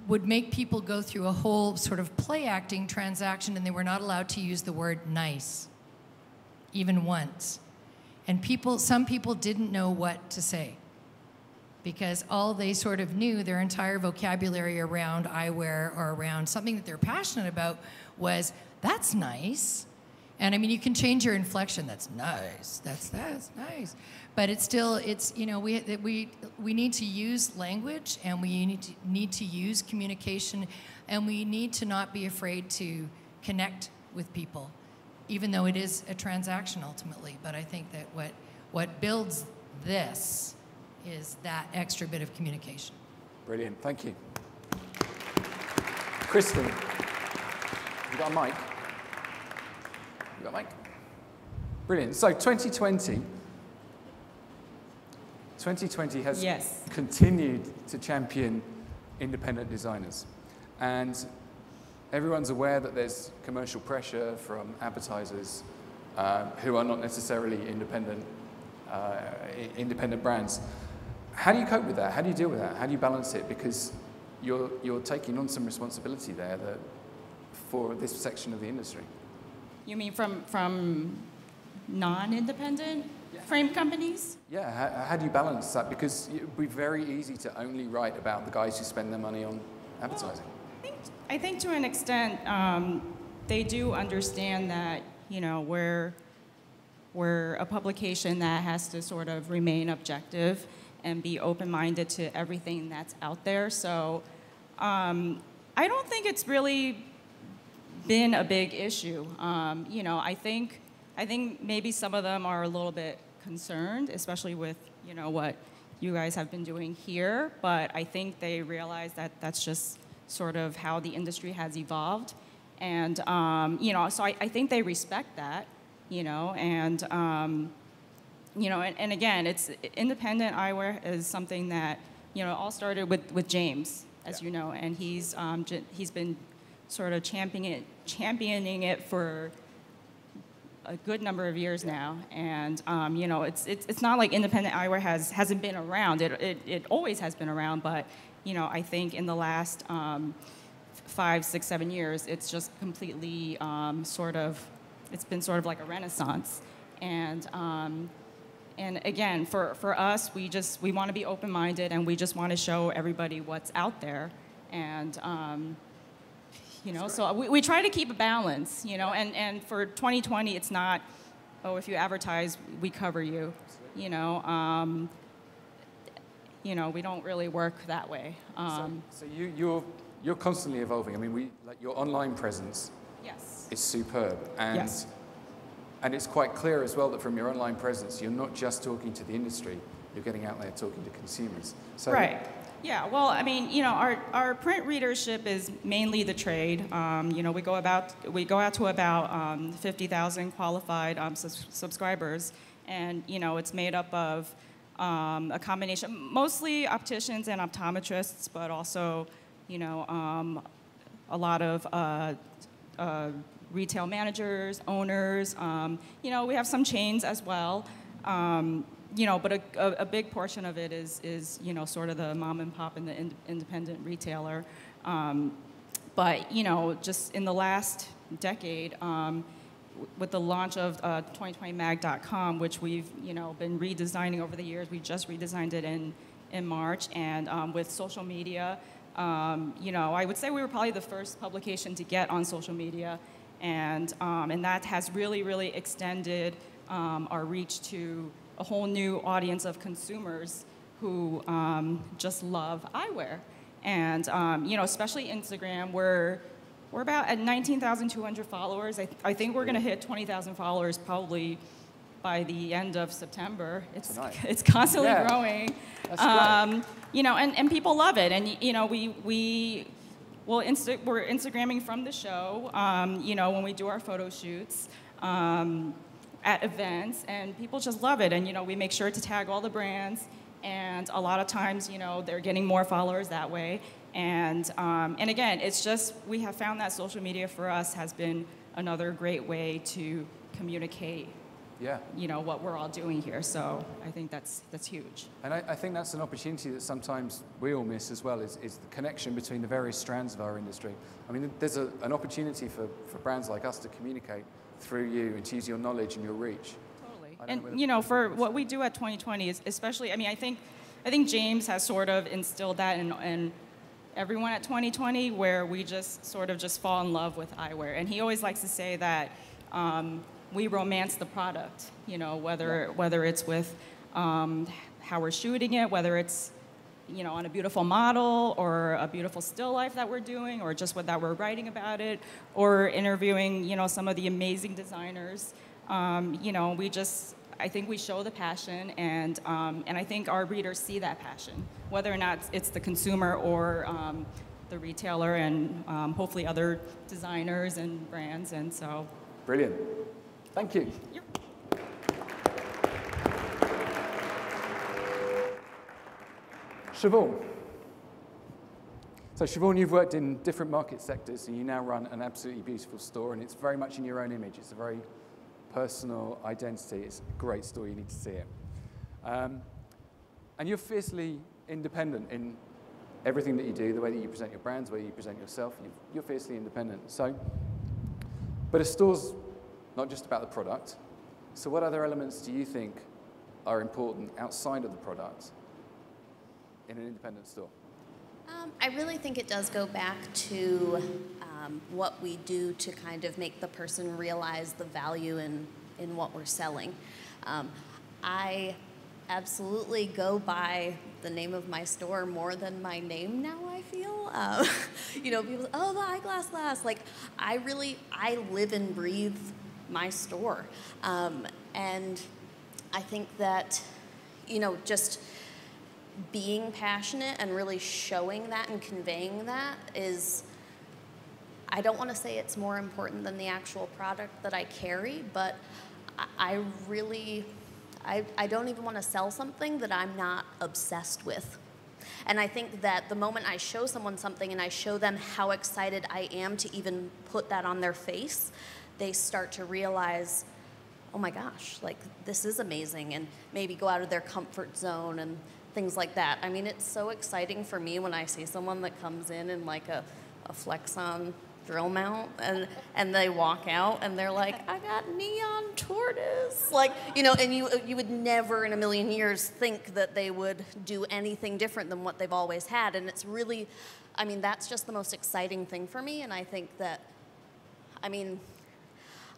[SPEAKER 11] would make people go through a whole sort of play acting transaction, and they were not allowed to use the word nice, even once. And some people didn't know what to say, because all they sort of knew, their entire vocabulary around eyewear or around something that they're passionate about was, that's nice. And I mean, you can change your inflection. That's nice. That's nice. But it's you know, we need to use language, and we need to use communication, and we need to not be afraid to connect with people, even though it is a transaction ultimately. But I think that what builds this is that extra bit of communication. Brilliant. Thank you. Kristen, you got a mic? You got a mic? Brilliant. So 2020 has continued to champion independent designers. And everyone's aware that there's commercial pressure from advertisers who are not necessarily independent brands. How do you cope with that? How do you deal with that? How do you balance it? Because you're taking on some responsibility there for this section of the industry.
[SPEAKER 4] You mean from non-independent frame companies?
[SPEAKER 1] Yeah, how do you balance that? Because it would be very easy to only write about the guys who spend their money on advertising.
[SPEAKER 4] Well, I think to an extent, they do understand that, you know, we're a publication that has to sort of remain objective and be open-minded to everything that's out there. So I don't think it's really been a big issue. You know, I think maybe some of them are a little bit concerned, especially with, you know, what you guys have been doing here, but I think they realize that that's just sort of how the industry has evolved. And, you know, so I think they respect that, you know, and, you know, and again, it's independent eyewear is something that, you know, all started with James, as you know, and he's been sort of championing it for a good number of years now, and you know, it's not like independent eyewear hasn't been around. It always has been around, but you know, I think in the last 5, 6, 7 years, it's just completely it's been sort of like a renaissance, and again, for us, we want to be open-minded, and we just want to show everybody what's out there, and you know. So we try to keep a balance, you know, and for 2020, it's not, oh, if you advertise, we cover you, you know. We don't really work that way.
[SPEAKER 1] So you're constantly evolving. I mean, like your online presence is superb, and it's quite clear as well that from your online presence, you're not just talking to the industry, you're getting out there talking to consumers. So,
[SPEAKER 4] right. Yeah. Well, I mean, you know, our print readership is mainly the trade. You know, we go out to about 50,000 qualified subscribers, and you know, it's made up of a combination, mostly opticians and optometrists, but also, you know, a lot of retail managers, owners. You know, we have some chains as well. You know, but a big portion of it is you know, sort of the mom and pop and the independent retailer. But you know, just in the last decade, with the launch of 2020mag.com, which we've, you know, been redesigning over the years. We just redesigned it in March, and with social media, you know, I would say we were probably the first publication to get on social media, and that has really extended our reach to a whole new audience of consumers who just love eyewear, and you know, especially Instagram, we're about at 19,200 followers. I think we're going to hit 20,000 followers probably by the end of September. It's constantly growing.
[SPEAKER 1] That's great.
[SPEAKER 4] You know, and people love it. And you know, we're Instagramming from the show. You know, when we do our photo shoots at events, and people just love it. And you know, we make sure to tag all the brands. And a lot of times, you know, they're getting more followers that way. And again, it's just, we have found that social media for us has been another great way to communicate, you know, what we're all doing here. So I think that's huge.
[SPEAKER 1] And I think that's an opportunity that sometimes we all miss as well, is the connection between the various strands of our industry. I mean, there's an opportunity for brands like us to communicate through you and to use your knowledge and your reach.
[SPEAKER 4] Totally. And you know, for what we do at 2020 is especially, I mean, I think James has sort of instilled that in everyone at 2020, where we just sort of just fall in love with eyewear. And he always likes to say that we romance the product, you know, whether it's with how we're shooting it, whether it's, you know, on a beautiful model or a beautiful still life that we're doing, or just that we're writing about it, or interviewing, you know, some of the amazing designers. You know, I think we show the passion, and I think our readers see that passion, whether or not it's the consumer or the retailer, and hopefully other designers and brands, and so.
[SPEAKER 1] Brilliant. Thank you.
[SPEAKER 4] Yep.
[SPEAKER 1] Siobhan. So Siobhan, you've worked in different market sectors, and you now run an absolutely beautiful store, and it's very much in your own image. It's a very personal identity. It's a great store. You need to see it. And you're fiercely independent in everything that you do, the way that you present your brands, the way you present yourself. You're fiercely independent. So, but a store's not just about the product. So what other elements do you think are important outside of the product in an independent store?
[SPEAKER 6] I really think it does go back to what we do to kind of make the person realize the value in what we're selling. I absolutely go by the name of my store more than my name now, I feel. You know, people say, oh, the eyeglass glass. Like, I live and breathe my store. And I think that, you know, just being passionate and really showing that and conveying that is, I don't want to say it's more important than the actual product that I carry, but I don't even want to sell something that I'm not obsessed with. And I think that the moment I show someone something and I show them how excited I am to even put that on their face, they start to realize, oh my gosh, like, this is amazing, and maybe go out of their comfort zone and things like that. I mean, it's so exciting for me when I see someone that comes in like a flex-on drill mount, and they walk out and they're like, I got neon tortoise. Like, you know, and you would never in a million years think that they would do anything different than what they've always had. And it's really, I mean, that's just the most exciting thing for me. And I think that, I mean,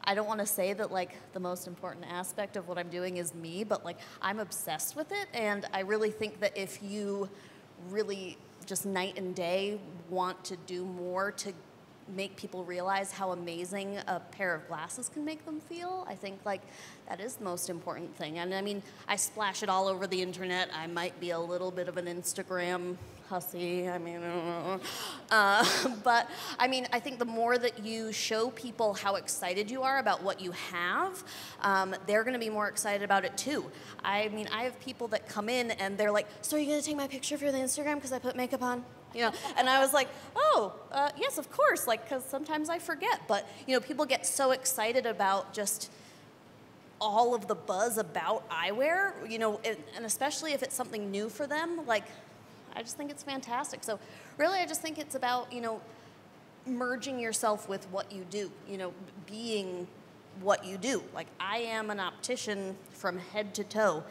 [SPEAKER 6] I don't want to say that like the most important aspect of what I'm doing is me, but like I'm obsessed with it. And I really think that if you really just night and day want to do more to make people realize how amazing a pair of glasses can make them feel, I think like that is the most important thing. And I mean, I splash it all over the internet. I might be a little bit of an Instagram hussy, I mean, but I mean, I think the more that you show people how excited you are about what you have, they're gonna be more excited about it too. I mean, I have people that come in and they're like, so are you gonna take my picture for the Instagram because I put makeup on? You know, and I was like, oh, yes, of course, like, because sometimes I forget. But, you know, people get so excited about just all of the buzz about eyewear, you know, and especially if it's something new for them, like, I just think it's fantastic. So really, I just think it's about, you know, merging yourself with what you do, you know, being what you do. Like, I am an optician from head to toe,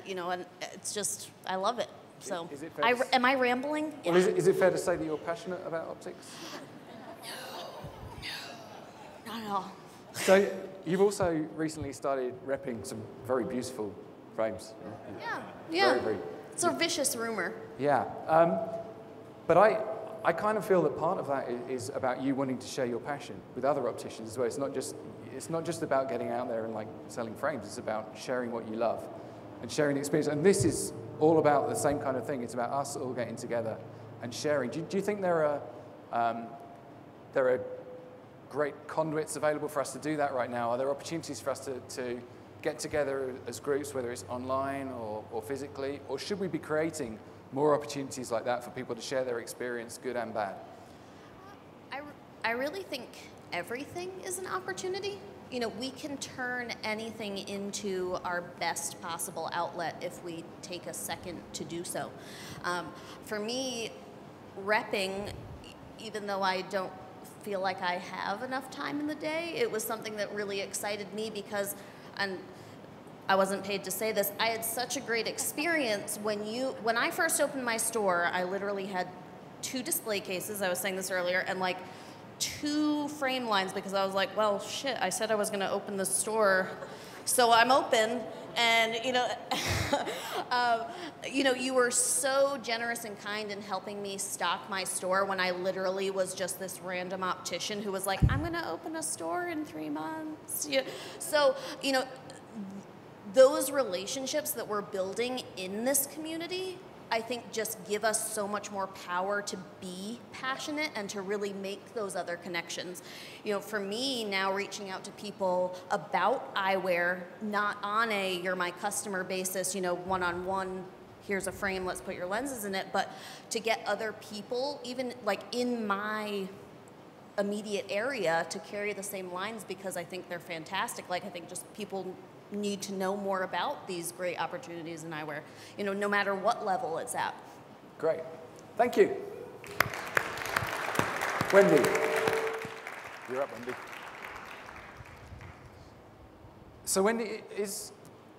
[SPEAKER 6] you know, and it's just, I love it. So,
[SPEAKER 1] is it fair
[SPEAKER 6] am I rambling?
[SPEAKER 1] Well, is it fair to say that you're passionate about optics?
[SPEAKER 6] No, not at all.
[SPEAKER 1] So, you've also recently started repping some very beautiful frames.
[SPEAKER 6] Yeah.
[SPEAKER 1] Very, very.
[SPEAKER 6] It's a vicious rumor.
[SPEAKER 1] Yeah. But I kind of feel that part of that is about you wanting to share your passion with other opticians as well. It's not just about getting out there and like selling frames. It's about sharing what you love and sharing the experience. And this is all about the same kind of thing. It's about us all getting together and sharing. Do you think there are great conduits available for us to do that right now? Are there opportunities for us to get together as groups, whether it's online or physically? Or should we be creating more opportunities like that for people to share their experience, good and bad?
[SPEAKER 6] I really think everything is an opportunity. You know, we can turn anything into our best possible outlet if we take a second to do so. For me, repping, even though I don't feel like I have enough time in the day, it was something that really excited me because, and I wasn't paid to say this, I had such a great experience when I first opened my store. I literally had 2 display cases, I was saying this earlier, and like 2 frame lines because I was like, well, shit, I said I was gonna open the store, so I'm open. And you know, you were so generous and kind in helping me stock my store when I literally was just this random optician who was like, I'm gonna open a store in 3 months. Yeah. So, you know, those relationships that we're building in this community, I think just give us so much more power to be passionate and to really make those other connections. You know, for me now, reaching out to people about eyewear, not on a you're my customer basis, you know, one-on-one, here's a frame, let's put your lenses in it, but to get other people, even like in my immediate area, to carry the same lines because I think they're fantastic. Like, I think just people need to know more about these great opportunities in eyewear, you know, no matter what level it's at.
[SPEAKER 1] Great. Thank you. Wendy. You're up, Wendy. So Wendy, is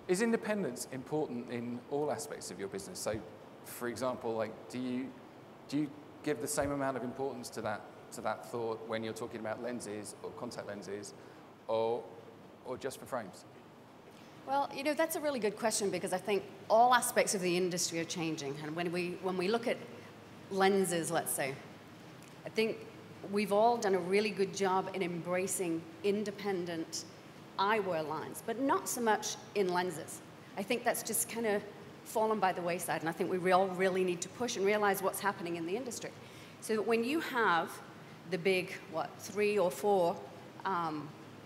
[SPEAKER 1] independence important in all aspects of your business? So, for example, like, do you give the same amount of importance to that thought when you're talking about lenses or contact lenses, or just for frames?
[SPEAKER 5] Well, you know, that's a really good question because I think all aspects of the industry are changing. And when we look at lenses, let's say, I think we've all done a really good job in embracing independent eyewear lines, but not so much in lenses. I think that's just kind of fallen by the wayside, and I think we all really need to push and realize what's happening in the industry. So that when you have the big, 3 or 4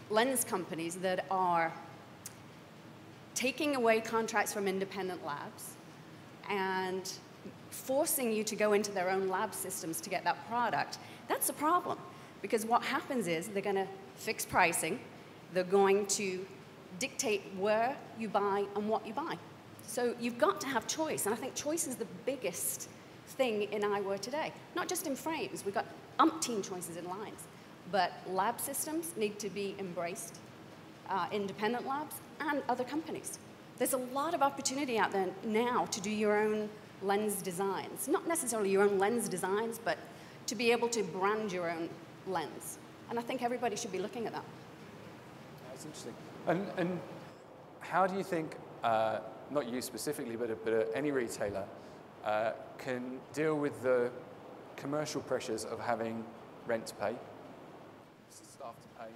[SPEAKER 5] lens companies that are taking away contracts from independent labs and forcing you to go into their own lab systems to get that product, that's a problem. Because what happens is they're going to fix pricing, they're going to dictate where you buy and what you buy. So you've got to have choice, and I think choice is the biggest thing in eyewear today. Not just in frames, we've got umpteen choices in lines. But lab systems need to be embraced, independent labs and other companies. There's a lot of opportunity out there now to do your own lens designs. Not necessarily your own lens designs, but to be able to brand your own lens. And I think everybody should be looking at that.
[SPEAKER 1] That's interesting. And how do you think, not you specifically, but any retailer, can deal with the commercial pressures of having rent to pay, staff to pay,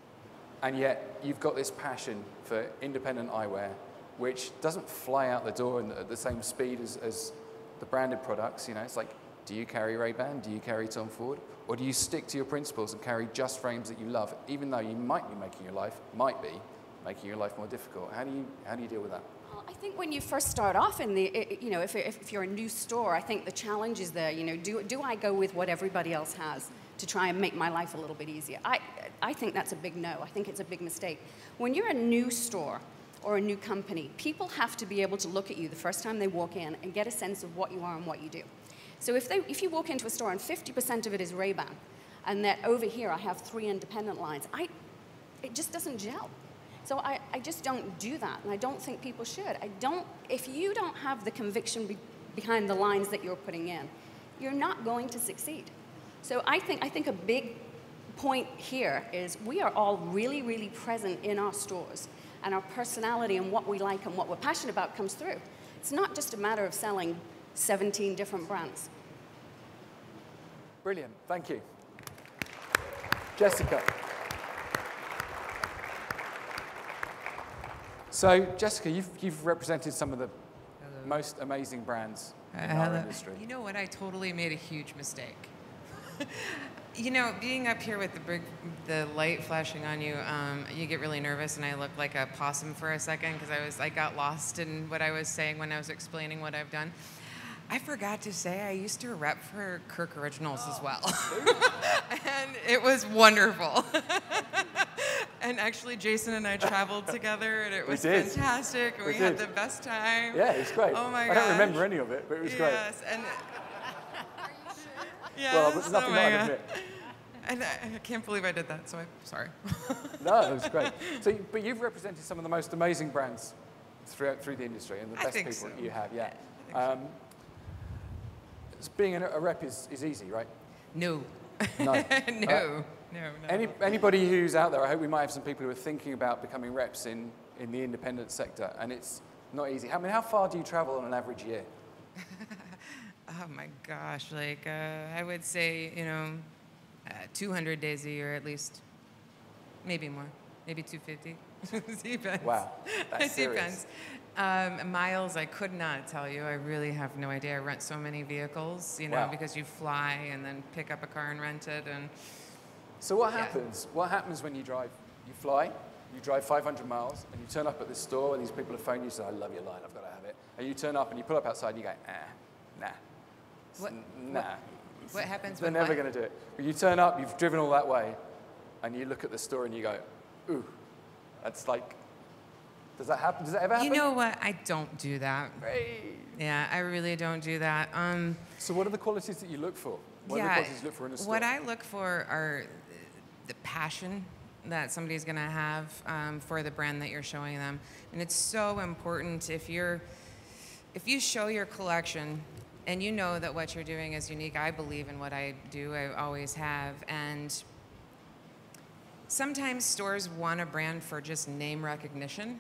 [SPEAKER 1] and yet you've got this passion for independent eyewear, which doesn't fly out the door at the same speed as the branded products? You know, it's like, do you carry Ray-Ban? Do you carry Tom Ford? Or do you stick to your principles and carry just frames that you love, even though you might be making your life more difficult? How do you deal with that?
[SPEAKER 5] Well, I think when you first start off in the, you know, if you're a new store, I think the challenge is there. You know, do I go with what everybody else has to try and make my life a little bit easier? I think that's a big no. I think it's a big mistake. When you're a new store or a new company, people have to be able to look at you the first time they walk in and get a sense of what you are and what you do. So if you walk into a store and 50% of it is Ray-Ban, and that over here I have 3 independent lines, it just doesn't gel. So I just don't do that, and I don't think people should. If you don't have the conviction behind the lines that you're putting in, you're not going to succeed. So I think a big point here is we are all really, really present in our stores, and our personality and what we like and what we're passionate about comes through. It's not just a matter of selling 17 different brands.
[SPEAKER 1] Brilliant, thank you. Jessica. So, Jessica, you've represented some of the most amazing brands in our industry.
[SPEAKER 9] You know what? I totally made a huge mistake. You know, being up here with the light flashing on you, you get really nervous, and I looked like a possum for a second because I got lost in what I was saying when I was explaining what I've done. I forgot to say I used to rep for Kirk Originals as well. And it was wonderful. And actually, Jason and I traveled together, and it was fantastic. And we had the best time.
[SPEAKER 1] Yeah, it was great.
[SPEAKER 9] Oh my gosh.
[SPEAKER 1] I don't remember any of it, but it was great.
[SPEAKER 9] Yes, and yes,
[SPEAKER 1] well, there's nothing I admit.
[SPEAKER 9] And I can't believe I did that, so I'm sorry.
[SPEAKER 1] No, it was great. So, but you've represented some of the most amazing brands through the industry, and the best people that you have. Yeah. Being a rep is easy, right?
[SPEAKER 9] No.
[SPEAKER 1] No.
[SPEAKER 9] No.
[SPEAKER 1] Anybody who's out there, I hope we might have some people who are thinking about becoming reps in the independent sector, and it's not easy. I mean, how far do you travel on an average year?
[SPEAKER 9] Oh my gosh, like I would say, 200 days a year at least, maybe more, maybe 250. Depends.
[SPEAKER 1] Wow, that's serious.
[SPEAKER 9] Depends. Miles, I could not tell you. I really have no idea. I rent so many vehicles,
[SPEAKER 1] wow.
[SPEAKER 9] because you fly and then pick up a car and rent it. And
[SPEAKER 1] so what happens? What happens when you drive? You fly, you drive 500 miles, and you turn up at this store, and these people have phoned you and say, I love your line, I've got to have it. And you turn up, and you pull up outside, and you go, nah.
[SPEAKER 9] What happens
[SPEAKER 1] They're
[SPEAKER 9] when
[SPEAKER 1] never going to do it. But you turn up, you've driven all that way, and you look at the store, and you go, ooh, that's like, does that happen? Does that ever happen?
[SPEAKER 9] You know what? I don't do that.
[SPEAKER 1] Great.
[SPEAKER 9] Yeah, I really don't do that.
[SPEAKER 1] So what are the qualities that you look for? What are the qualities you look for in a store?
[SPEAKER 9] What I look for are the passion that somebody's going to have for the brand that you're showing them. And it's so important if you show your collection and you know that what you're doing is unique. I believe in what I do. I always have. And sometimes stores want a brand for just name recognition,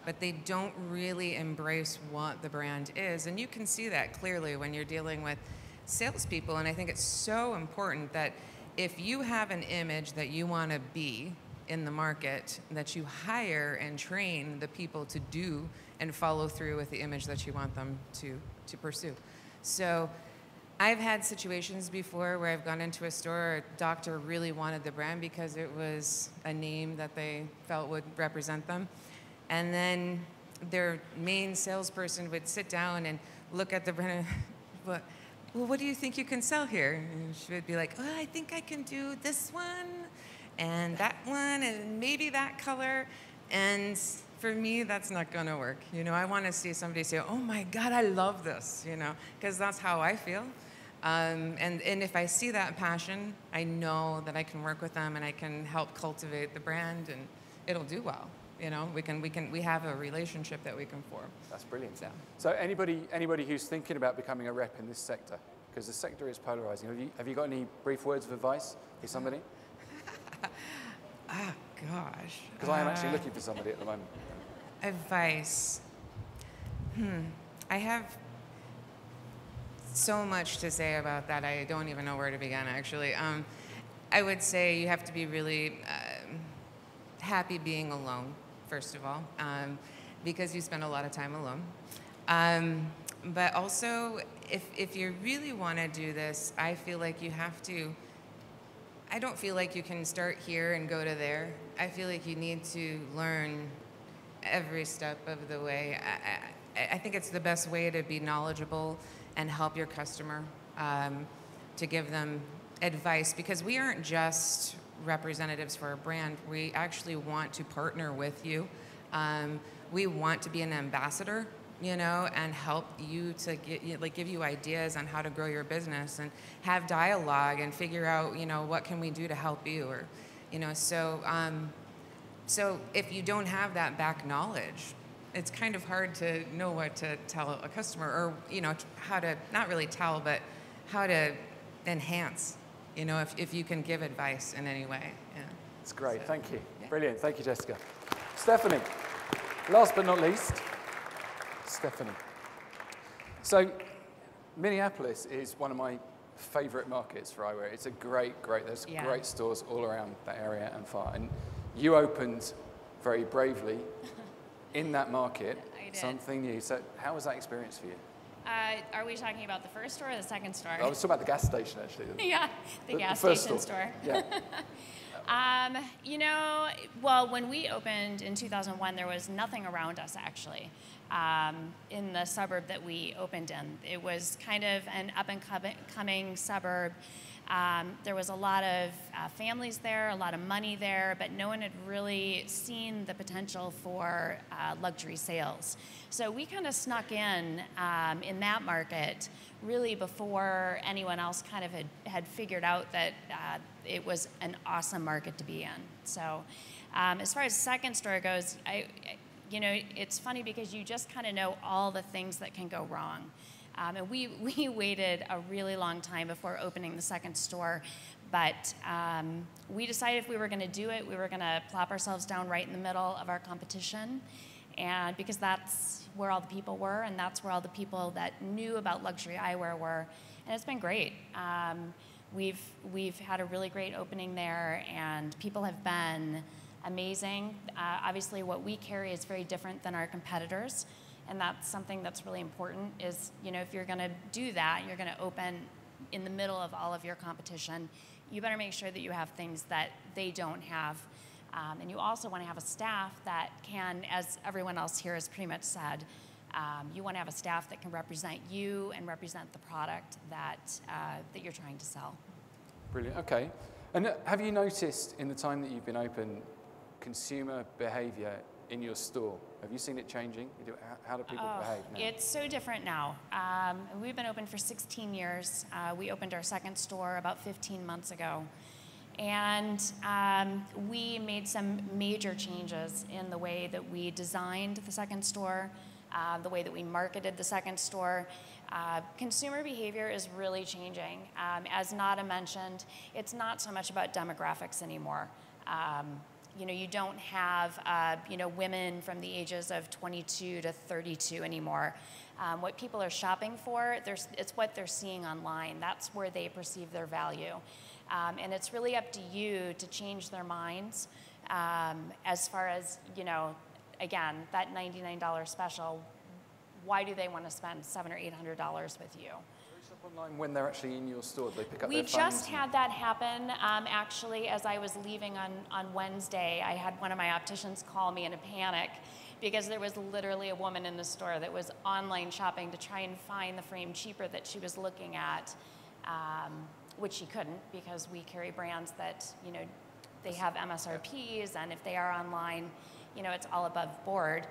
[SPEAKER 9] but they don't really embrace what the brand is. And you can see that clearly when you're dealing with salespeople. And I think it's so important that if you have an image that you want to be in the market, that you hire and train the people to do and follow through with the image that you want them to pursue. So I've had situations before where I've gone into a store, a doctor really wanted the brand because it was a name that they felt would represent them. And then their main salesperson would sit down and look at the brand and, well, what do you think you can sell here? And she would be like, oh, I think I can do this one and that one and maybe that color. And for me, that's not going to work. I want to see somebody say, oh my God, I love this, because that's how I feel. And if I see that passion, I know that I can work with them and I can help cultivate the brand, and it'll do well. You know, we have a relationship that we can form.
[SPEAKER 1] That's brilliant. So anybody who's thinking about becoming a rep in this sector, because the sector is polarizing, have you got any brief words of advice for somebody?
[SPEAKER 9] Oh, gosh.
[SPEAKER 1] Because I am actually looking for somebody at the moment.
[SPEAKER 9] Advice. I have so much to say about that. I don't even know where to begin, actually. I would say you have to be really happy being alone, first of all, because you spend a lot of time alone. But also, if you really want to do this, I feel like you have to, I don't feel like you can start here and go to there. I feel like you need to learn every step of the way. I think it's the best way to be knowledgeable and help your customer, to give them advice, because we aren't just representatives for a brand. We actually want to partner with you. We want to be an ambassador, you know, and help you to give you ideas on how to grow your business and have dialogue and figure out, you know, what can we do to help you, or, you know, so if you don't have that back knowledge, it's kind of hard to know what to tell a customer, or, you know, how to, not really tell, but how to enhance, you know, if you can give advice in any way. Yeah.
[SPEAKER 1] That's great. Thank you. Yeah. Brilliant. Thank you, Jessica. Stephanie, last but not least, Stephanie. So Minneapolis is one of my favorite markets for eyewear. It's a great, there's great stores all around that area and far. And you opened very bravely in that market, something new. So how was that experience for you?
[SPEAKER 7] Are we talking about the first store or the second store?
[SPEAKER 1] I was talking about the gas station, actually.
[SPEAKER 7] Yeah, the gas station store.
[SPEAKER 1] Yeah.
[SPEAKER 7] You know, well, when we opened in 2001, there was nothing around us, actually, in the suburb that we opened in. It was kind of an up-and-coming suburb. There was a lot of families there, a lot of money there, but no one had really seen the potential for luxury sales. So we kind of snuck in that market really before anyone else kind of had figured out that it was an awesome market to be in. So as far as the second store goes, you know, it's funny because you just kind of know all the things that can go wrong. And we waited a really long time before opening the second store, but we decided if we were going to do it, we were going to plop ourselves down right in the middle of our competition, and because that's where all the people were, and that's where all the people that knew about luxury eyewear were, and it's been great. We've had a really great opening there, and people have been amazing. Obviously, what we carry is very different than our competitors. And that's something that's really important is, you know, if you're going to do that, you're going to open in the middle of all of your competition, you better make sure that you have things that they don't have. And you also want to have a staff that can, as everyone else here has pretty much said, you want to have a staff that can represent you and represent the product that you're trying to sell.
[SPEAKER 1] Brilliant. Okay. And have you noticed in the time that you've been open consumer behavior in your store? Have you seen it changing? How do people behave now?
[SPEAKER 7] It's so different now. We've been open for 16 years. We opened our second store about 15 months ago. And we made some major changes in the way that we designed the second store, the way that we marketed the second store. Consumer behavior is really changing. As Nada mentioned, it's not so much about demographics anymore. You know, you don't have, you know, women from the ages of 22 to 32 anymore. What people are shopping for, it's what they're seeing online. That's where they perceive their value. And it's really up to you to change their minds as far as, you know, again, that $99 special, why do they want to spend $700 or $800 with you?
[SPEAKER 1] Online when they're actually in your store, they pick up
[SPEAKER 7] We
[SPEAKER 1] their phones?
[SPEAKER 7] just had that happen. Actually, as I was leaving on Wednesday, I had one of my opticians call me in a panic because there was literally a woman in the store that was online shopping to try and find the frame cheaper that she was looking at, which she couldn't because we carry brands that, you know, they have MSRPs, and if they are online, you know, it's all above board.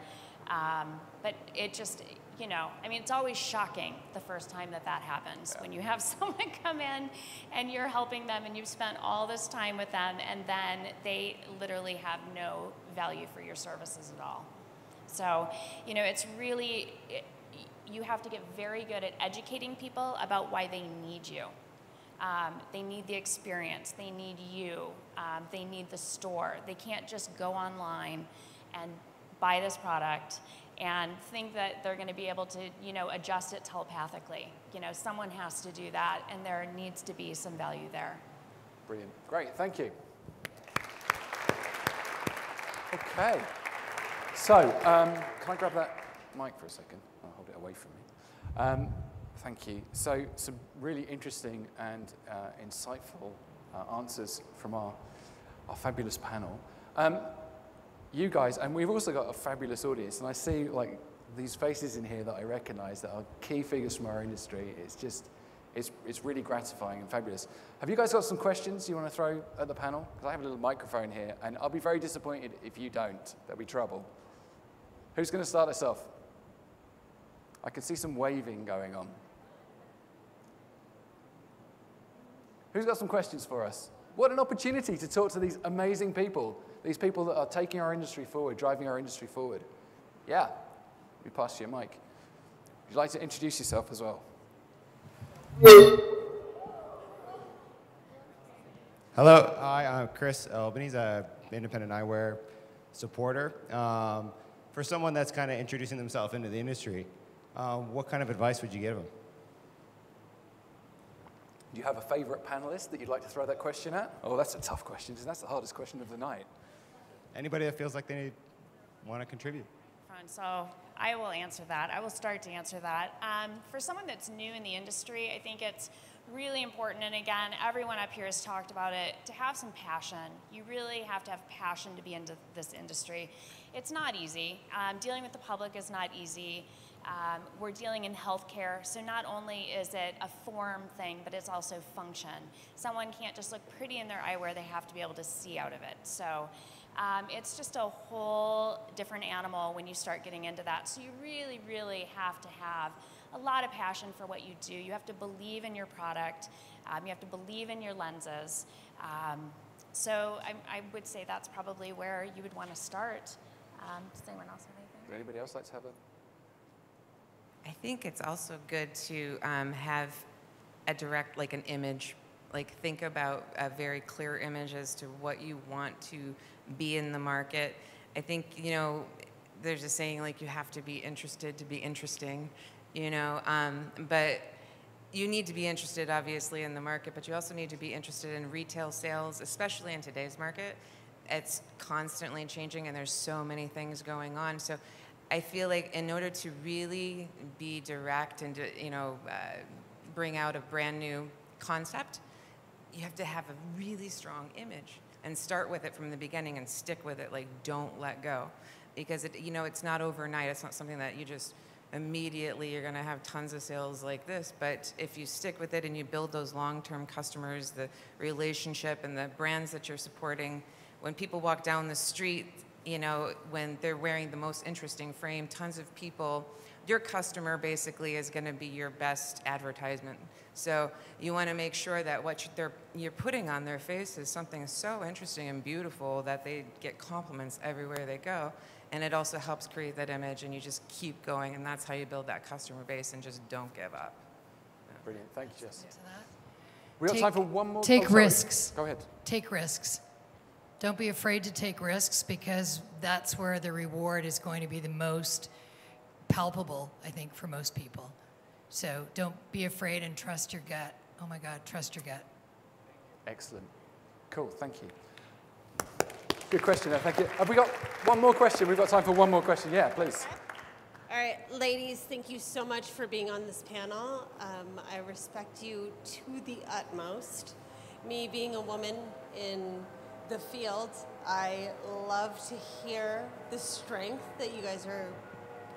[SPEAKER 7] But it just, you know, I mean, it's always shocking the first time that that happens, when you have someone come in and you're helping them and you've spent all this time with them and then they literally have no value for your services at all. So, you know, it's really, you have to get very good at educating people about why they need you. They need the experience, they need you, they need the store. They can't just go online and buy this product and think that they're going to be able to, you know, adjust it telepathically. You know, someone has to do that, and there needs to be some value there.
[SPEAKER 1] Brilliant. Great, thank you. Okay. So, can I grab that mic for a second? I'll hold it away from me. Thank you. So, some really interesting and insightful answers from our fabulous panel. You guys, and we've also got a fabulous audience, and I see like these faces in here that I recognize that are key figures from our industry. It's just, it's really gratifying and fabulous. Have you guys got some questions you want to throw at the panel? Because I have a little microphone here, and I'll be very disappointed if you don't. There'll be trouble. Who's going to start us off? I can see some waving going on. Who's got some questions for us? What an opportunity to talk to these amazing people. These people that are taking our industry forward, driving our industry forward. Yeah, we pass you a mic. Would you like to introduce yourself as well?
[SPEAKER 12] Hello, hi, I'm Chris Albanese, an independent eyewear supporter. For someone that's kind of introducing themselves into the industry, what kind of advice would you give them?
[SPEAKER 1] Do you have a favorite panelist that you'd like to throw that question at? Oh, that's a tough question, because that's the hardest question of the night.
[SPEAKER 12] Anybody that feels like they want to contribute?
[SPEAKER 7] Fine, so I will answer that. I will start to answer that. For someone that's new in the industry, I think it's really important, and again, everyone up here has talked about it, to have some passion. You really have to have passion to be into this industry. It's not easy. Dealing with the public is not easy. We're dealing in healthcare, so not only is it a form thing, but it's also function. Someone can't just look pretty in their eyewear, they have to be able to see out of it. So it's just a whole different animal when you start getting into that. So you really, really have to have a lot of passion for what you do. You have to believe in your product. You have to believe in your lenses. So I would say that's probably where you would want to start. Does anyone else have anything?
[SPEAKER 1] Would anybody else like to have a...
[SPEAKER 9] I think it's also good to have a direct, like an image, like think about a very clear image as to what you want to be in the market. I think, you know, there's a saying like you have to be interested to be interesting, you know, but you need to be interested obviously in the market, but you also need to be interested in retail sales, especially in today's market. It's constantly changing and there's so many things going on. So I feel like in order to really be direct and to, you know, bring out a brand new concept, you have to have a really strong image and start with it from the beginning and stick with it, like don't let go. Because it, you know, it's not overnight, it's not something that you just immediately you're gonna have tons of sales like this, but if you stick with it and you build those long-term customers, the relationship and the brands that you're supporting, when people walk down the street, you know, when they're wearing the most interesting frame, tons of people, your customer basically is going to be your best advertisement. So you want to make sure that what you're putting on their face is something so interesting and beautiful that they get compliments everywhere they go. And it also helps create that image, and you just keep going, and that's how you build that customer base and just don't give up.
[SPEAKER 1] Brilliant. Thank you, Jess. We got time for one more.
[SPEAKER 11] Take risks.
[SPEAKER 1] Go ahead.
[SPEAKER 11] Take risks. Don't be afraid to take risks, because that's where the reward is going to be the most palpable, I think, for most people. So don't be afraid and trust your gut. Oh my God, trust your gut.
[SPEAKER 1] Excellent. Cool, thank you. Good question, thank you. Have we got one more question? We've got time for one more question. Yeah, please.
[SPEAKER 13] All right, ladies, thank you so much for being on this panel. I respect you to the utmost. Me being a woman in the field, I love to hear the strength that you guys are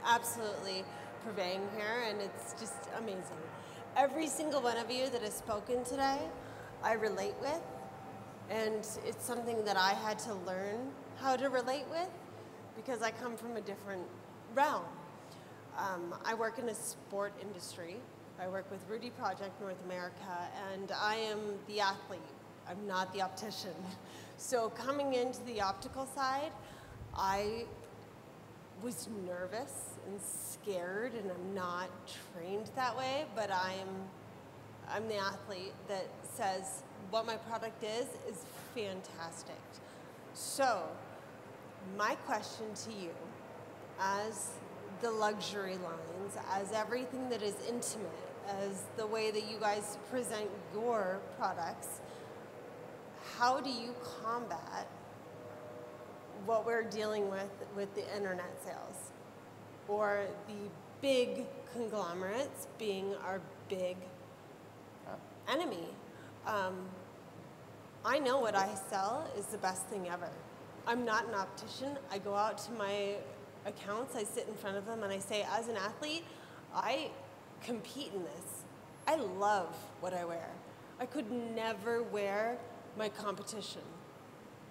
[SPEAKER 13] absolutely purveying here, and it's just amazing. Every single one of you that has spoken today, I relate with, and it's something that I had to learn how to relate with, because I come from a different realm. I work in a sport industry. I work with Rudy Project North America, and I am the athlete. I'm not the optician. So coming into the optical side, I was nervous and scared, and I'm not trained that way, but I'm the athlete that says what my product is fantastic. So my question to you, as the luxury lines, as everything that is intimate, as the way that you guys present your products, how do you combat what we're dealing with the internet sales, or the big conglomerates being our big enemy? I know what I sell is the best thing ever. I'm not an optician. I go out to my accounts, I sit in front of them, and I say, as an athlete, I compete in this. I love what I wear. I could never wear my competition.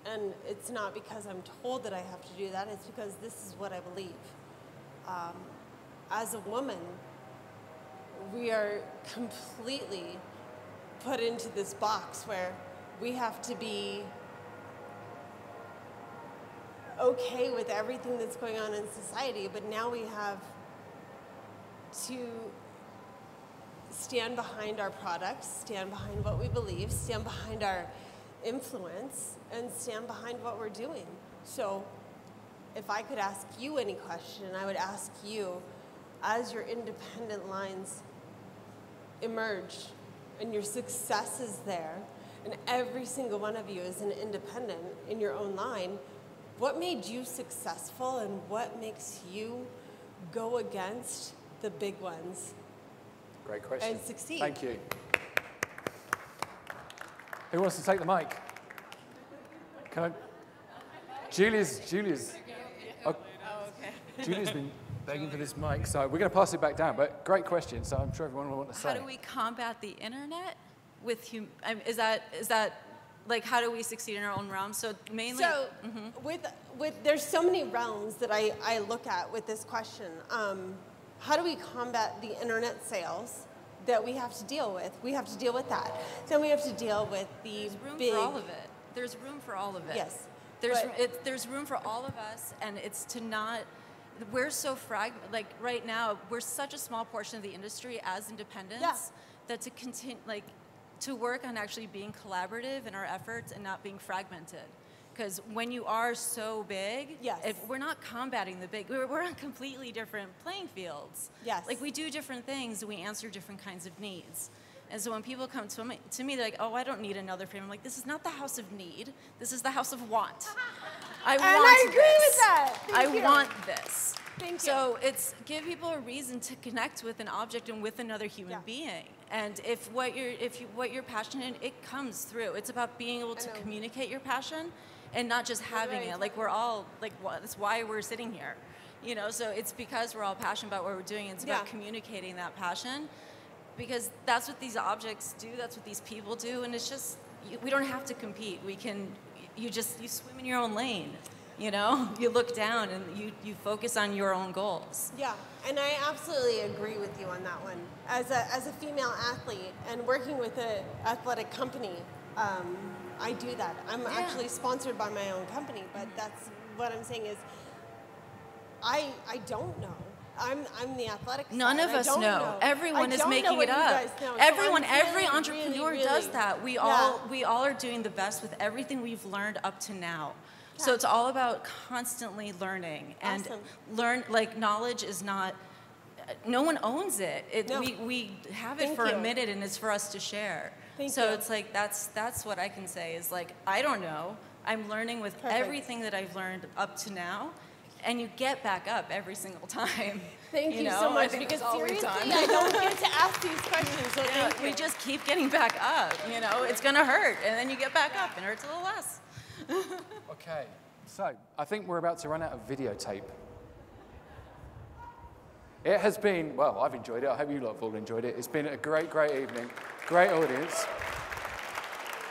[SPEAKER 13] And it's not because I'm told that I have to do that, it's because this is what I believe. As a woman, we are completely put into this box where we have to be okay with everything that's going on in society, but now we have to stand behind our products, stand behind what we believe, stand behind our influence, and stand behind what we're doing. So if I could ask you any question, I would ask you, as your independent lines emerge and your success is there, and every single one of you is an independent in your own line, what made you successful and what makes you go against the big ones?
[SPEAKER 1] Great question.
[SPEAKER 13] And succeed.
[SPEAKER 1] Thank you. Who wants to take the mic? Can I? Julia's. Oh, okay. Julia's been begging for this mic, so we're going to pass it back down. But great question. So I'm sure everyone will want to say.
[SPEAKER 2] How do we combat the internet with is that like, how do we succeed in our own realm? So mainly.
[SPEAKER 13] So with there's so many realms that I look at with this question. How do we combat the internet sales that we have to deal with? We have to deal with that. Then we have to deal with the big.
[SPEAKER 2] There's room for all of it. There's room for all of it.
[SPEAKER 13] Yes.
[SPEAKER 2] There's room for all of us, and it's to not. We're so fragmented. Like right now, we're such a small portion of the industry as independents that to continue, like, to work on actually being collaborative in our efforts and not being fragmented. Because when you are so big, we're not combating the big. We're on completely different playing fields.
[SPEAKER 13] Yes.
[SPEAKER 2] Like, we do different things, and we answer different kinds of needs. And so when people come to me, they're like, oh, I don't need another frame. I'm like, this is not the house of need. This is the house of want. I agree
[SPEAKER 13] with that.
[SPEAKER 2] I want this.
[SPEAKER 13] Thank you.
[SPEAKER 2] So it's give people a reason to connect with an object and with another human being. And if what you're passionate in, it comes through. It's about being able to communicate your passion and not just having it. Like, we're all, like, that's why we're sitting here. You know, so it's because we're all passionate about what we're doing. It's about communicating that passion, because that's what these objects do. That's what these people do. And it's just, we don't have to compete. We can, you swim in your own lane. You know, you look down and you focus on your own goals.
[SPEAKER 13] Yeah, and I absolutely agree with you on that one. As a female athlete and working with an athletic company, I do that. I'm actually sponsored by my own company, but that's what I'm saying is, I don't know. I'm the athletic side.
[SPEAKER 2] None of us know. Everyone is making it up. Every entrepreneur does that. We all are doing the best with everything we've learned up to now. So it's all about constantly learning and knowledge is not. No one owns it. We have it for a minute, and it's for us to share. It's like that's what I can say is, like, I don't know. I'm learning with everything that I've learned up to now, and you get back up every single time.
[SPEAKER 13] Thank you so much, because seriously, I don't get to ask these questions. So
[SPEAKER 2] we just keep getting back up. You know, it's gonna hurt, and then you get back up, and it hurts a little less.
[SPEAKER 1] Okay, so I think we're about to run out of videotape. It has been, well, I've enjoyed it. I hope you lot have all enjoyed it. It's been a great, great evening. Great audience.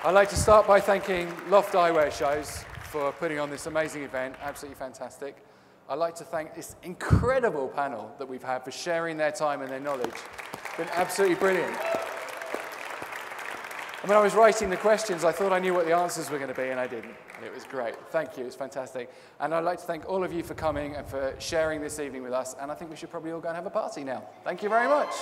[SPEAKER 1] I'd like to start by thanking Loft Eyewear Shows for putting on this amazing event. Absolutely fantastic. I'd like to thank this incredible panel that we've had for sharing their time and their knowledge. It's been absolutely brilliant. And when I was writing the questions, I thought I knew what the answers were going to be, and I didn't. And it was great. Thank you. It's fantastic. And I'd like to thank all of you for coming and for sharing this evening with us. And I think we should probably all go and have a party now. Thank you very much.